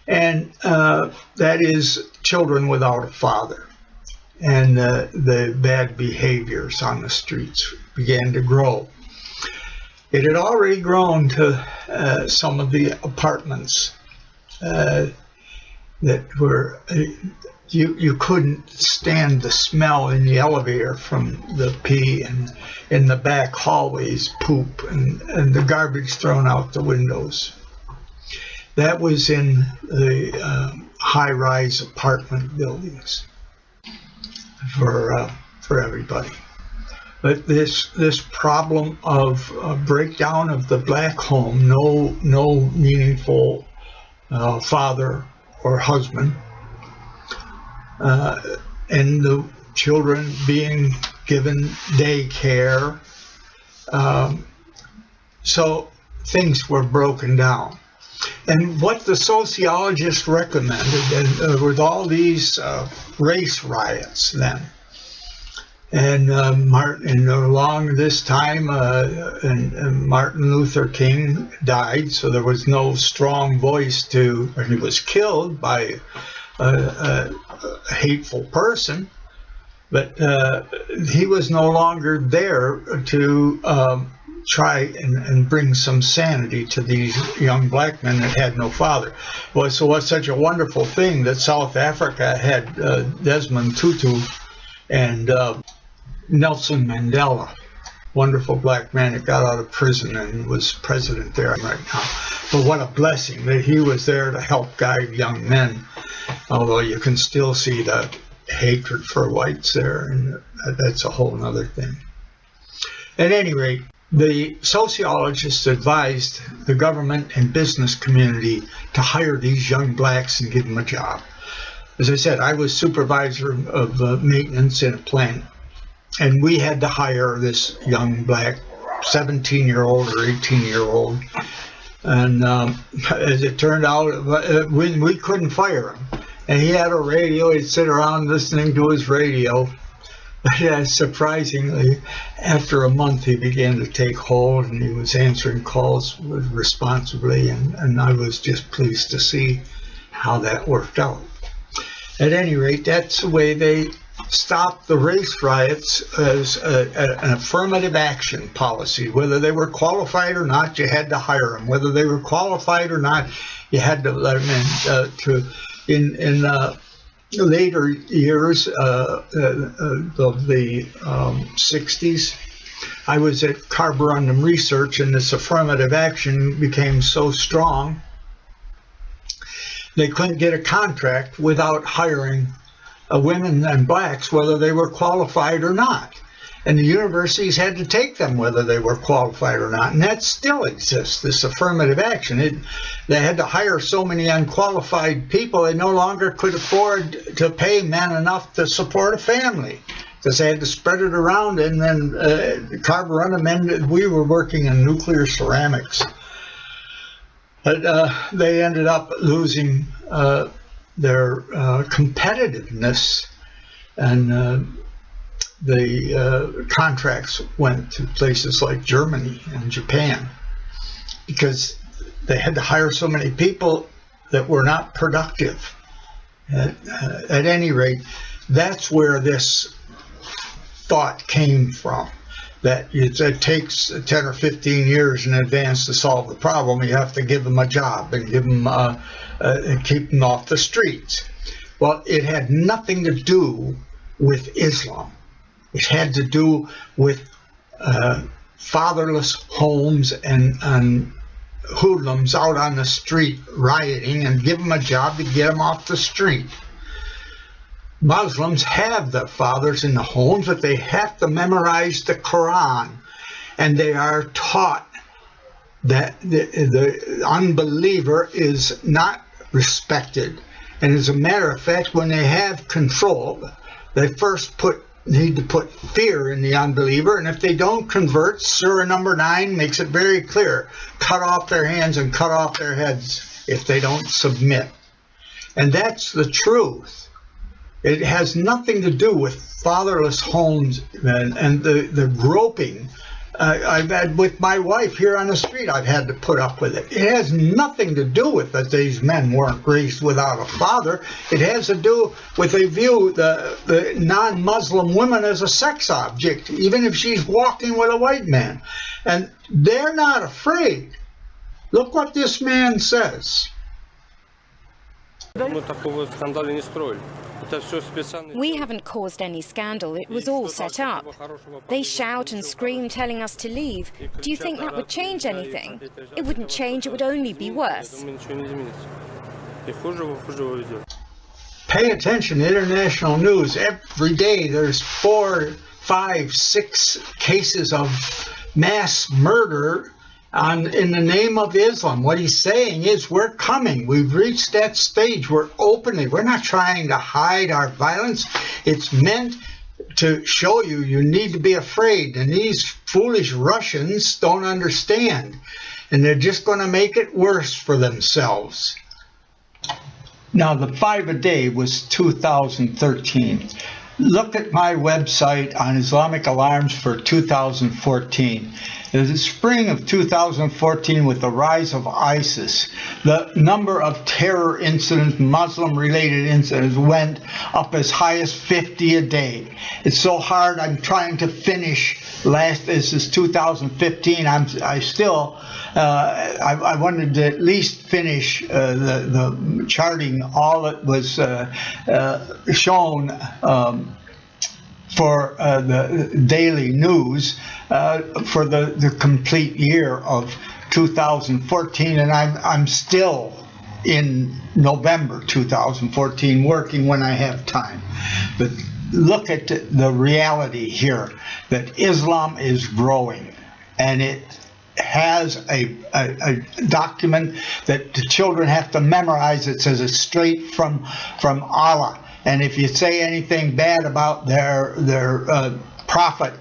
B: And that is children without a father. And the bad behaviors on the streets began to grow. It had already grown to some of the apartments that were, you couldn't stand the smell in the elevator from the pee, and in the back hallways poop, and the garbage thrown out the windows. That was in the high-rise apartment buildings for everybody. But this problem of breakdown of the black home, no meaningful father or husband, and the children being given daycare, so things were broken down. And what the sociologists recommended, and with all these race riots then, and along this time, and Martin Luther King died, so there was no strong voice and he was killed by a hateful person, but he was no longer there to try and bring some sanity to these young black men that had no father. So it was such a wonderful thing that South Africa had Desmond Tutu and Nelson Mandela, wonderful black man that got out of prison and was president there right now. But what a blessing that he was there to help guide young men, although you can still see the hatred for whites there, and that's a whole other thing. At any rate, the sociologists advised the government and business community to hire these young blacks and give them a job. As I said, I was supervisor of maintenance in a plant, and we had to hire this young black 17-year-old or 18-year-old. And as it turned out, we couldn't fire him. And he had a radio. He'd sit around listening to his radio. But surprisingly, after a month, he began to take hold, and he was answering calls responsibly. And I was just pleased to see how that worked out. At any rate, that's the way they stopped the race riots as an affirmative action policy. Whether they were qualified or not, you had to hire them. Whether they were qualified or not, you had to let them in. In later years of the 60s, I was at Carborundum Research, and this affirmative action became so strong they couldn't get a contract without hiring women and blacks, whether they were qualified or not. And the universities had to take them whether they were qualified or not. And that still exists, this affirmative action. They had to hire so many unqualified people, they no longer could afford to pay men enough to support a family, because they had to spread it around. And then Carborundum, we were working in nuclear ceramics. But they ended up losing their competitiveness, and the contracts went to places like Germany and Japan because they had to hire so many people that were not productive. At any rate, that's where this thought came from, that it takes 10 or 15 years in advance to solve the problem. You have to give them a job and give them and keep them off the streets. Well, it had nothing to do with Islam. It had to do with fatherless homes and hoodlums out on the street rioting, and give them a job to get them off the street. Muslims have their fathers in the homes, but they have to memorize the Quran, and they are taught that the unbeliever is not respected. And as a matter of fact, when they have control, they first need to put fear in the unbeliever, and if they don't convert, Surah number 9 makes it very clear: cut off their hands and cut off their heads if they don't submit. And that's the truth. It has nothing to do with fatherless homes and the groping. I've had with my wife here on the street, I've had to put up with it. It has nothing to do with that these men weren't raised without a father. It has to do with they view the non-Muslim woman as a sex object, even if she's walking with a white man. And they're not afraid. Look what this man says.
L: We haven't caused any scandal. It was all set up. They shout and scream telling us to leave. Do you think that would change anything? It wouldn't change. It would only be worse.
B: Pay attention to international news. Every day there's 4, 5, 6 cases of mass murder in the name of Islam. What he's saying is, we're coming. We've reached that stage. We're not trying to hide our violence. It's meant to show you need to be afraid. And these foolish Russians don't understand. and they're just going to make it worse for themselves. Now, the 5 a day was 2013. Look at my website on Islamic alarms for 2014. In the spring of 2014, with the rise of ISIS, the number of terror incidents, Muslim-related incidents, went up as high as 50 a day. It's so hard. I'm trying to finish. This is 2015. I wanted to at least finish the charting all that was shown for the daily news for the complete year of 2014, and I'm still in November 2014 working when I have time. But look at the reality here, that Islam is growing, and it has a document that the children have to memorize. It says it's straight from Allah. And if you say anything bad about their prophet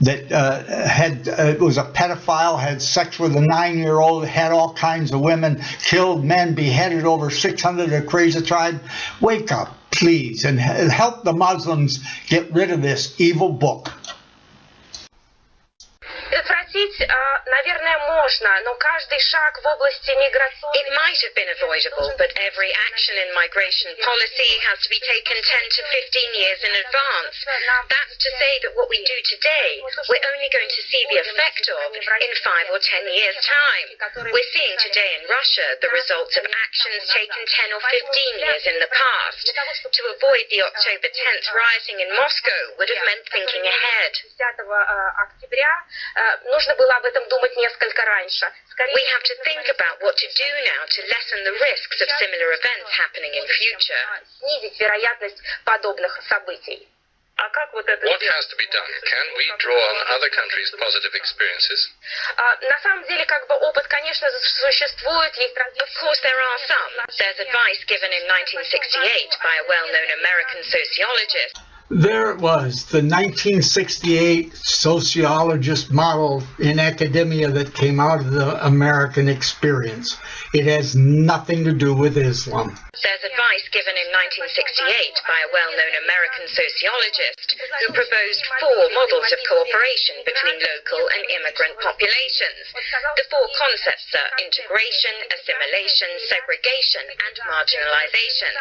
B: that was a pedophile, had sex with a 9-year-old, had all kinds of women, killed men, beheaded over 600 of the crazy tribe, wake up, please, and help the Muslims get rid of this evil book.
K: Наверное, можно, но каждый шаг в области миграционной... It might have been avoidable, but every action in migration policy has to be taken 10 to 15 years in advance. That's to say that what we do today, we're only going to see the effect of in 5 or 10 years' time. We're seeing today in Russia the results of actions taken 10 or 15 years in the past. To avoid the October 10th rising in Moscow would have meant thinking ahead. Нужно было об этом думать несколько раньше. We have to think about what to do now to lessen the risks of similar events happening in future. Снизить вероятность подобных событий.
J: What has to be done? Can we draw on other countries' positive experiences?
K: На самом деле, опыт, конечно, существует.
L: Of course there are some. There's advice given in 1968 by a well-known American sociologist.
B: There it was, the 1968 sociologist model in academia that came out of the American experience. It has nothing to do with Islam.
L: There's advice given in 1968 by a well-known American sociologist who proposed 4 models of cooperation between local and immigrant populations. The 4 concepts are integration, assimilation, segregation, and marginalization.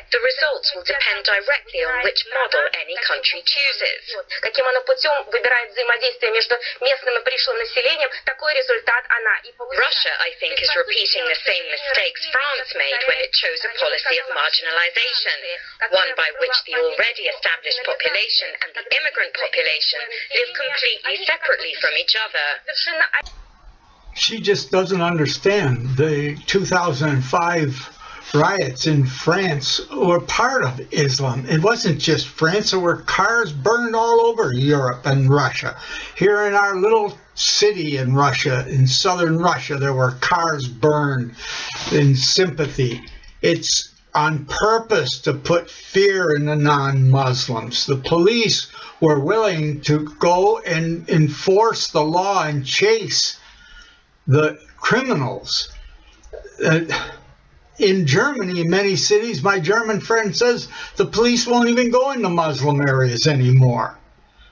L: The results will depend directly on which model any country chooses.
K: Каким оно путем выбирает взаимодействие между местным и пришлым населением, такой результат она и получает.
L: Russia, I think, is repeating the same mistakes France made when it chose a policy of marginalization, one by which the already established population and the immigrant population live completely separately from each other.
B: She just doesn't understand. The 2005 riots in France were part of Islam. It wasn't just France. There were cars burned all over Europe and Russia. Here in our little city in Russia, in southern Russia, there were cars burned in sympathy. It's on purpose to put fear in the non-Muslims. The police were willing to go and enforce the law and chase the criminals. In Germany, in many cities, my German friend says the police won't even go into Muslim areas anymore.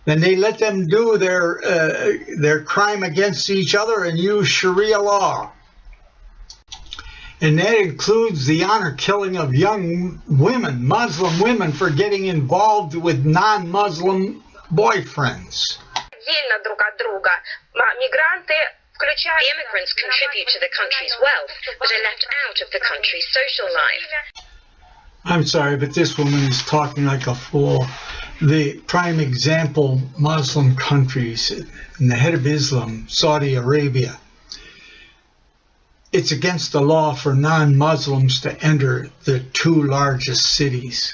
B: Then they let them do their crime against each other and use Sharia law. And that includes the honor killing of young women, Muslim women, for getting involved with non-Muslim boyfriends.
L: The immigrants contribute to the country's wealth, but are left out of the country's social life.
B: I'm sorry, but this woman is talking like a fool. The prime example, Muslim countries, and the head of Islam, Saudi Arabia. It's against the law for non-Muslims to enter the 2 largest cities.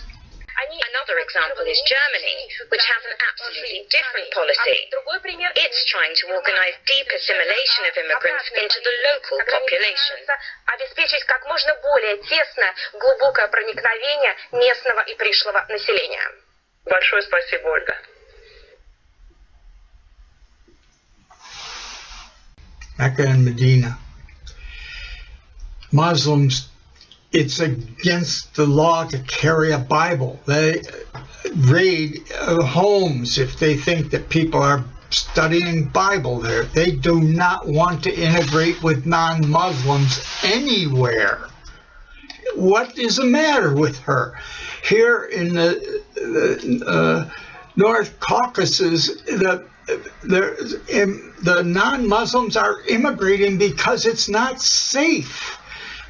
L: Another example is Germany, which has an absolutely different policy. It's trying to organize deep assimilation of immigrants into the local population.
K: Обеспечить как можно более тесное, глубокое проникновение местного и пришлого населения.
J: Большое спасибо, Ольга.
B: Mecca and Medina. Muslims, it's against the law to carry a Bible. They raid homes if they think that people are studying Bible there. They do not want to integrate with non-Muslims anywhere. What is the matter with her? Here in the North Caucasus, the non-Muslims are immigrating because it's not safe.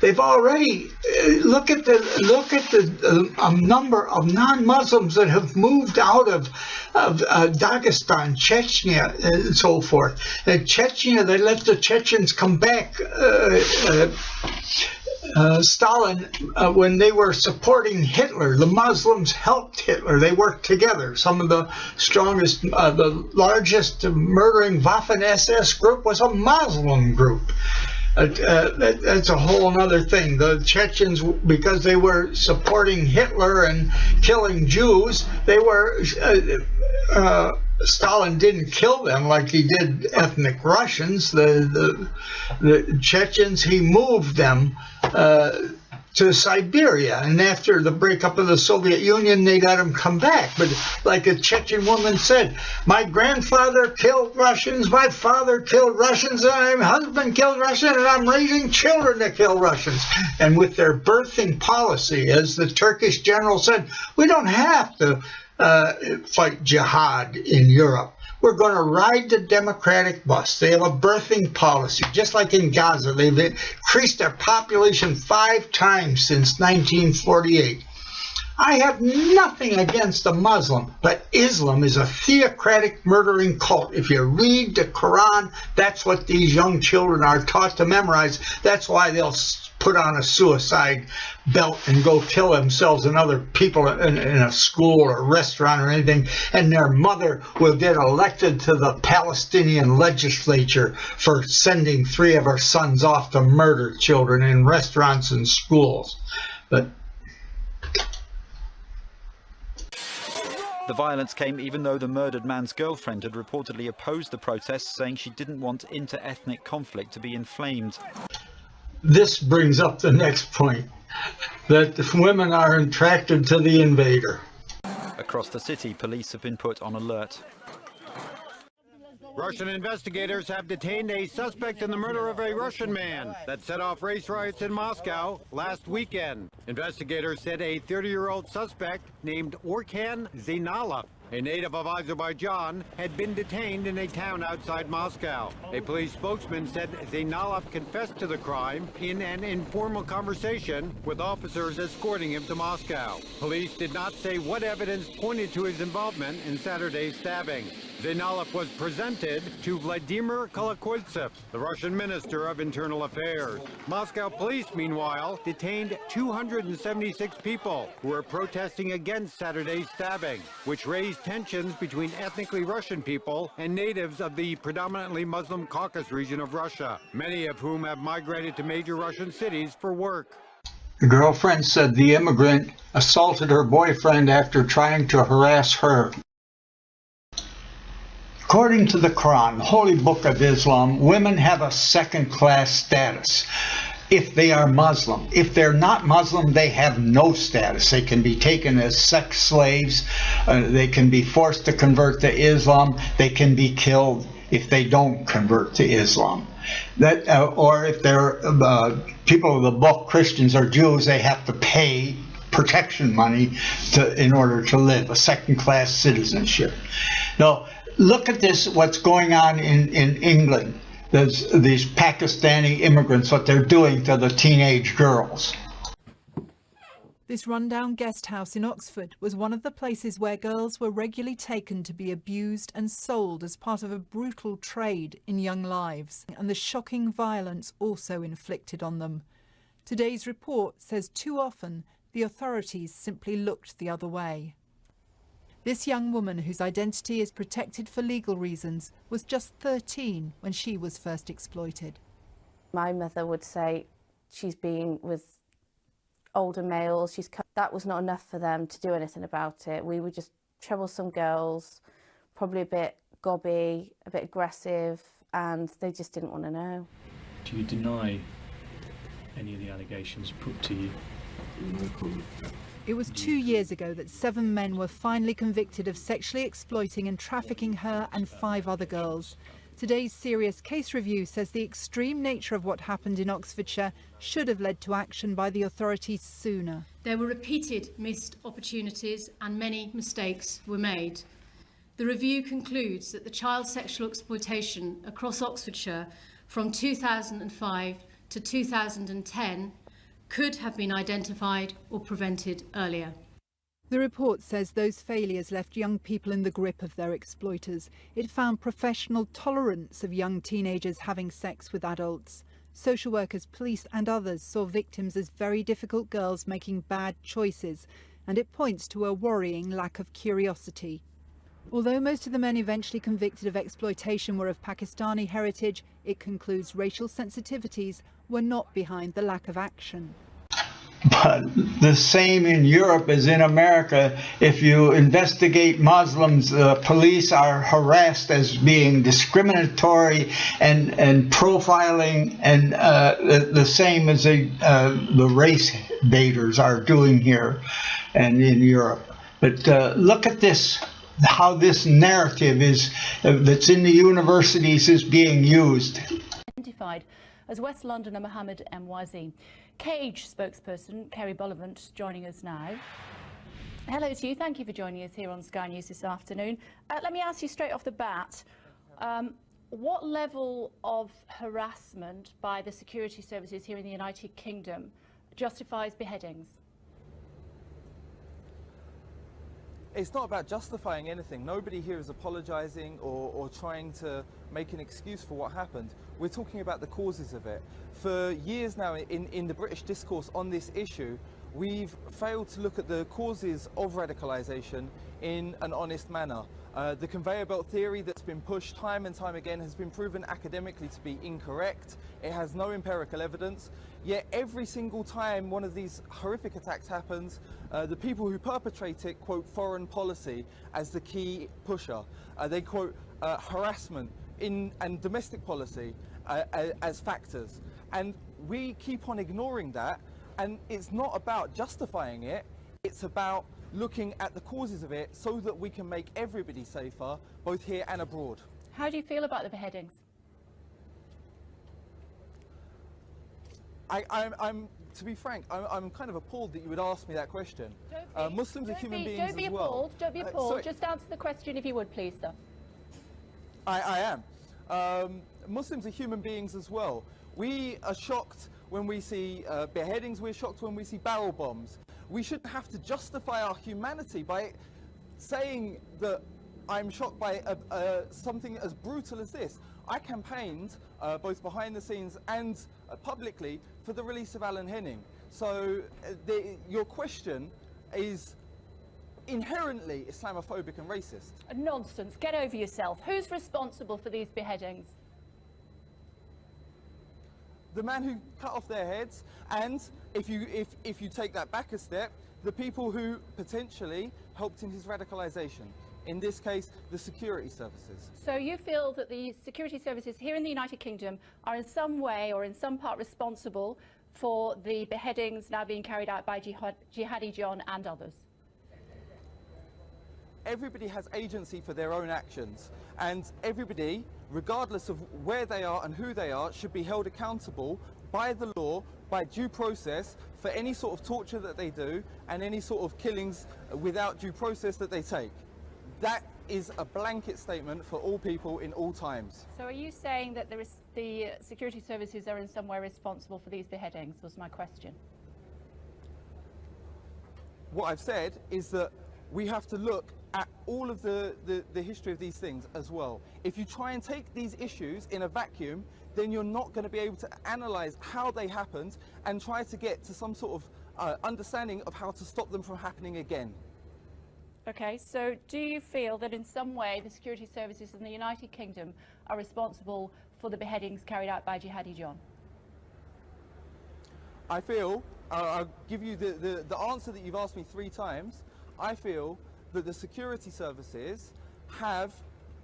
B: They've already look at the number of non-Muslims that have moved out of Dagestan, Chechnya, and so forth. In Chechnya, they let the Chechens come back. Stalin, when they were supporting Hitler, the Muslims helped Hitler. They worked together. Some of the strongest, the largest murdering Waffen-SS group was a Muslim group. That's a whole other thing. The Chechens, because they were supporting Hitler and killing Jews, they were Stalin didn't kill them like he did ethnic Russians. The Chechens, he moved them to Siberia, and after the breakup of the Soviet Union, they let them come back. But like a Chechen woman said, my grandfather killed Russians, my father killed Russians, and my husband killed Russians, and I'm raising children to kill Russians. And with their birthing policy, as the Turkish general said, we don't have to fight jihad in Europe. We're going to ride the Democratic bus. They have a birthing policy, just like in Gaza. They've increased their population 5 times since 1948. I have nothing against a Muslim, but Islam is a theocratic murdering cult. If you read the Quran, that's what these young children are taught to memorize. That's why they'll put on a suicide belt and go kill themselves and other people in a school or a restaurant or anything, and their mother will get elected to the Palestinian legislature for sending 3 of her sons off to murder children in restaurants and schools. But
I: the violence came even though the murdered man's girlfriend had reportedly opposed the protests, saying she didn't want inter-ethnic conflict to be inflamed.
B: This brings up the next point, that the women are attracted to the invader.
I: Across the city, police have been put on alert.
M: Russian investigators have detained a suspect in the murder of a Russian man that set off race riots in Moscow last weekend. Investigators said a 30-year-old suspect named Orkan Zainalov, a native of Azerbaijan, had been detained in a town outside Moscow. A police spokesman said Zainalov confessed to the crime in an informal conversation with officers escorting him to Moscow. Police did not say what evidence pointed to his involvement in Saturday's stabbing. Zainalov was presented to Vladimir Kolokольtsev, the Russian Minister of Internal Affairs. Moscow police, meanwhile, detained 276 people who were protesting against Saturday's stabbing, which raised tensions between ethnically Russian people and natives of the predominantly Muslim Caucasus region of Russia, many of whom have migrated to major Russian cities for work.
B: The girlfriend said the immigrant assaulted her boyfriend after trying to harass her. According to the Quran, the holy book of Islam, women have a second-class status if they are Muslim. If they're not Muslim, they have no status. They can be taken as sex slaves. They can be forced to convert to Islam. They can be killed if they don't convert to Islam. Or if they're people of the book, Christians or Jews, they have to pay protection money in order to live, a second-class citizenship. Now, look at this, what's going on in England. There's these Pakistani immigrants, what they're doing to the teenage girls.
N: This rundown guest house in Oxford was one of the places where girls were regularly taken to be abused and sold as part of a brutal trade in young lives, and the shocking violence also inflicted on them. Today's report says too often the authorities simply looked the other way. This young woman, whose identity is protected for legal reasons, was just 13 when she was first exploited.
O: My mother would say she's been with older males. That was not enough for them to do anything about it. We were just troublesome girls, probably a bit gobby, a bit aggressive, and they just didn't want to know.
P: Do you deny any of the allegations put to you?
N: It was 2 years ago that 7 men were finally convicted of sexually exploiting and trafficking her and 5 other girls. Today's Serious Case Review says the extreme nature of what happened in Oxfordshire should have led to action by the authorities sooner.
Q: There were repeated missed opportunities and many mistakes were made. The review concludes that the child sexual exploitation across Oxfordshire from 2005 to 2010 could have been identified or prevented earlier.
N: The report says those failures left young people in the grip of their exploiters. It found professional tolerance of young teenagers having sex with adults. Social workers, police and others saw victims as very difficult girls making bad choices, and it points to a worrying lack of curiosity. Although most of the men eventually convicted of exploitation were of Pakistani heritage, it concludes racial sensitivities were not behind the lack of action.
B: But the same in Europe as in America. If you investigate Muslims, police are harassed as being discriminatory and profiling, and the same as the race baiters are doing here and in Europe. But look at this, how this narrative is that's in the universities is being used.
R: Identified as West Londoner Mohammed Mwazi. Cage spokesperson Kerry Bullivant joining us now. Hello to you. Thank you for joining us here on Sky News this afternoon. Let me ask you straight off the bat, what level of harassment by the security services here in the United Kingdom justifies beheadings?
S: It's not about justifying anything. Nobody here is apologising or trying to make an excuse for what happened. We're talking about the causes of it. For years now in the British discourse on this issue, we've failed to look at the causes of radicalisation in an honest manner. The conveyor belt theory that's been pushed time and time again has been proven academically to be incorrect. It has no empirical evidence. Yet every single time one of these horrific attacks happens, the people who perpetrate it quote foreign policy as the key pusher. They quote harassment and domestic policy as factors. And we keep on ignoring that. And it's not about justifying it. It's about looking at the causes of it so that we can make everybody safer, both here and abroad.
R: How do you feel about the beheadings?
S: To be frank, I'm kind of appalled that you would ask me that question. Muslims are human beings as well.
R: Don't be appalled. Just answer the question if you would, please, sir.
S: I am. Muslims are human beings as well. We are shocked when we see beheadings. We're shocked when we see barrel bombs. We shouldn't have to justify our humanity by saying that I'm shocked by something as brutal as this. I campaigned, both behind the scenes and publicly, for the release of Alan Henning. So your question is inherently Islamophobic and racist.
R: Nonsense. Get over yourself. Who's responsible for these beheadings?
S: The man who cut off their heads, and if you take that back a step, the people who potentially helped in his radicalisation. In this case, the security services.
R: So you feel that the security services here in the United Kingdom are in some way or in some part responsible for the beheadings now being carried out by Jihadi John and others?
S: Everybody has agency for their own actions, and everybody, regardless of where they are and who they are, should be held accountable by the law, by due process, for any sort of torture that they do and any sort of killings without due process that they take. That is a blanket statement for all people in all times.
R: So are you saying that the security services are in some way responsible for these beheadings, was my question.
S: What I've said is that we have to look at all of the history of these things as well. If you try and take these issues in a vacuum, then you're not going to be able to analyse how they happened and try to get to some sort of understanding of how to stop them from happening again.
R: Okay, so do you feel that in some way the security services in the United Kingdom are responsible for the beheadings carried out by Jihadi John?
S: I feel, I'll give you the answer that you've asked me 3 times. I feel that the security services have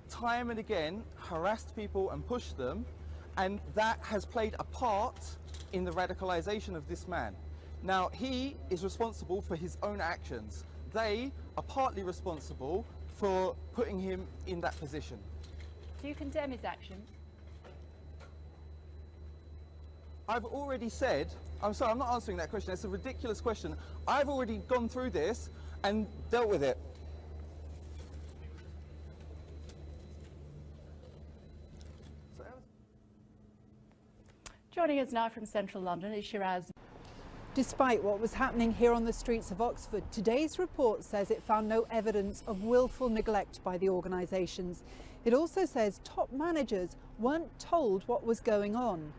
S: time and again harassed people and pushed them, and that has played a part in the radicalization of this man. Now, he is responsible for his own actions. They are partly responsible for putting him in that position.
R: Do you condemn his actions?
S: I've already said, I'm sorry, I'm not answering that question. It's a ridiculous question. I've already gone through this and dealt with it.
R: Joining us now from central London is Shiraz.
N: Despite what was happening here on the streets of Oxford, today's report says it found no evidence of willful neglect by the organisations. It also says top managers weren't told what was going on.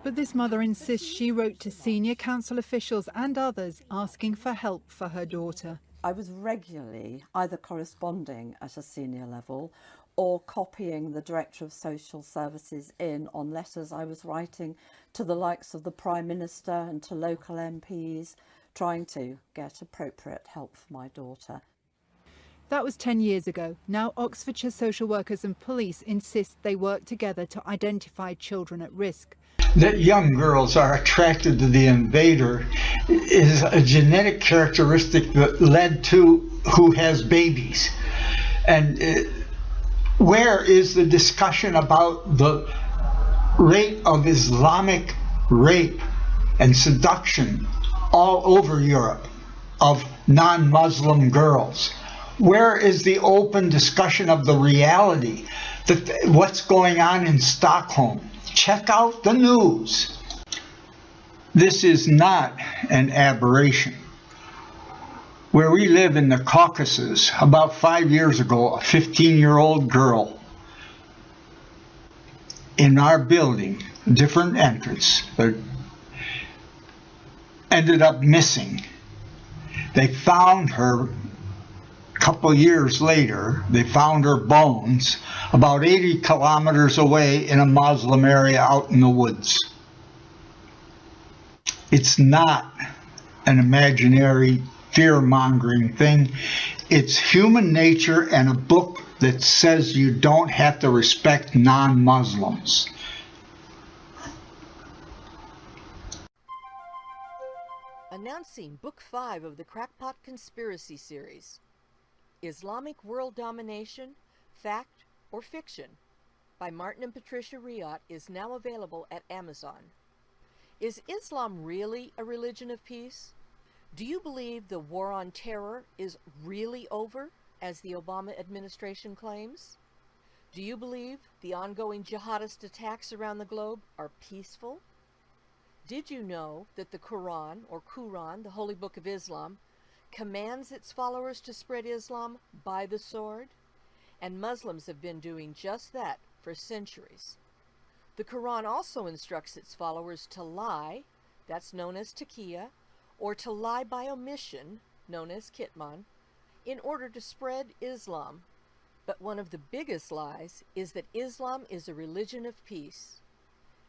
N: But this mother insists she wrote to senior council officials and others asking for help for her daughter.
T: I was regularly either corresponding at a senior level or copying the Director of Social Services in on letters I was writing to the likes of the Prime Minister and to local MPs, trying to get appropriate help for my daughter.
N: That was 10 years ago. Now Oxfordshire social workers and police insist they work together to identify children at risk.
B: That young girls are attracted to the invader is a genetic characteristic that led to who has babies. And where is the discussion about the rate of Islamic rape and seduction all over Europe of non-Muslim girls? Where is the open discussion of the reality that what's going on in Stockholm? Check out the news. This is not an aberration. Where we live in the Caucasus, about 5 years ago, a 15-year-old girl in our building, different entrance, ended up missing. They found her a couple years later. They found her bones about 80 kilometers away in a Muslim area out in the woods. It's not an imaginary fear-mongering thing. It's human nature and a book that says you don't have to respect non-Muslims.
U: Announcing Book 5 of the Crackpot Conspiracy Series. Islamic World Domination, Fact or Fiction by Martin and Patricia Riot is now available at Amazon. Is Islam really a religion of peace? Do you believe the war on terror is really over, as the Obama administration claims? Do you believe the ongoing jihadist attacks around the globe are peaceful? Did you know that the Quran, or Quran, the Holy Book of Islam, commands its followers to spread Islam by the sword? And Muslims have been doing just that for centuries. The Quran also instructs its followers to lie, that's known as taqiyya, or to lie by omission, known as kitman, in order to spread Islam. But one of the biggest lies is that Islam is a religion of peace.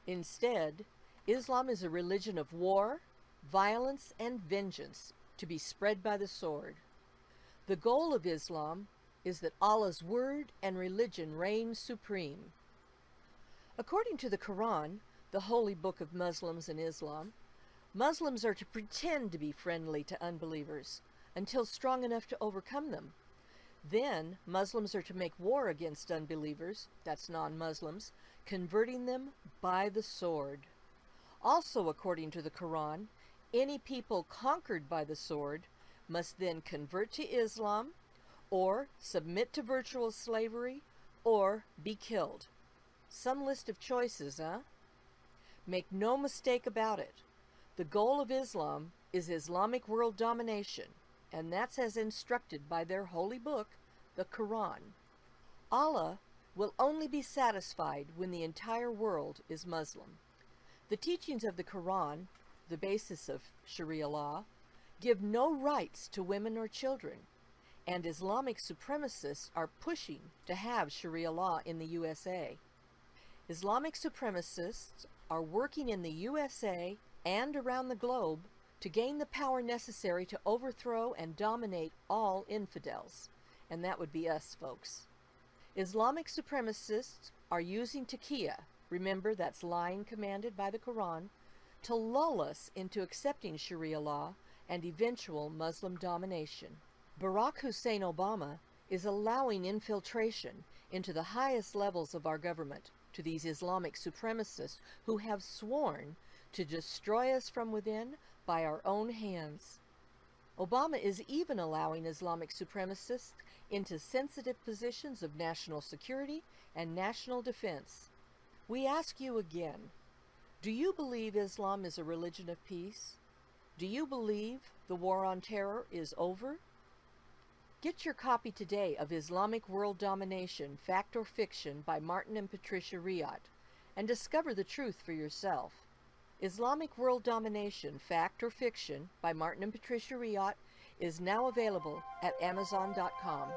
U: Instead, Islam is a religion of war, violence, and vengeance to be spread by the sword. The goal of Islam is that Allah's word and religion reign supreme. According to the Quran, the holy book of Muslims and Islam, Muslims are to pretend to be friendly to unbelievers until strong enough to overcome them. Then Muslims are to make war against unbelievers, that's non-Muslims, converting them by the sword. Also, according to the Quran, any people conquered by the sword must then convert to Islam, or submit to virtual slavery, or be killed. Some list of choices, huh? Make no mistake about it. The goal of Islam is Islamic world domination, and that's as instructed by their holy book, the Quran. Allah will only be satisfied when the entire world is Muslim. The teachings of the Quran, the basis of Sharia law, give no rights to women or children, and Islamic supremacists are pushing to have Sharia law in the USA. Islamic supremacists are working in the USA and around the globe to gain the power necessary to overthrow and dominate all infidels, and that would be us, folks. Islamic supremacists are using taqiyya, remember that's lying commanded by the Quran, to lull us into accepting Sharia law and eventual Muslim domination. Barack Hussein Obama is allowing infiltration into the highest levels of our government to these Islamic supremacists who have sworn to destroy us from within by our own hands. Obama is even allowing Islamic supremacists into sensitive positions of national security and national defense. We ask you again, do you believe Islam is a religion of peace? Do you believe the war on terror is over? Get your copy today of Islamic World Domination, Fact or Fiction by Martin and Patricia Riot, and discover the truth for yourself. Islamic World Domination, Fact or Fiction by Martin and Patricia Riot is now available at Amazon.com.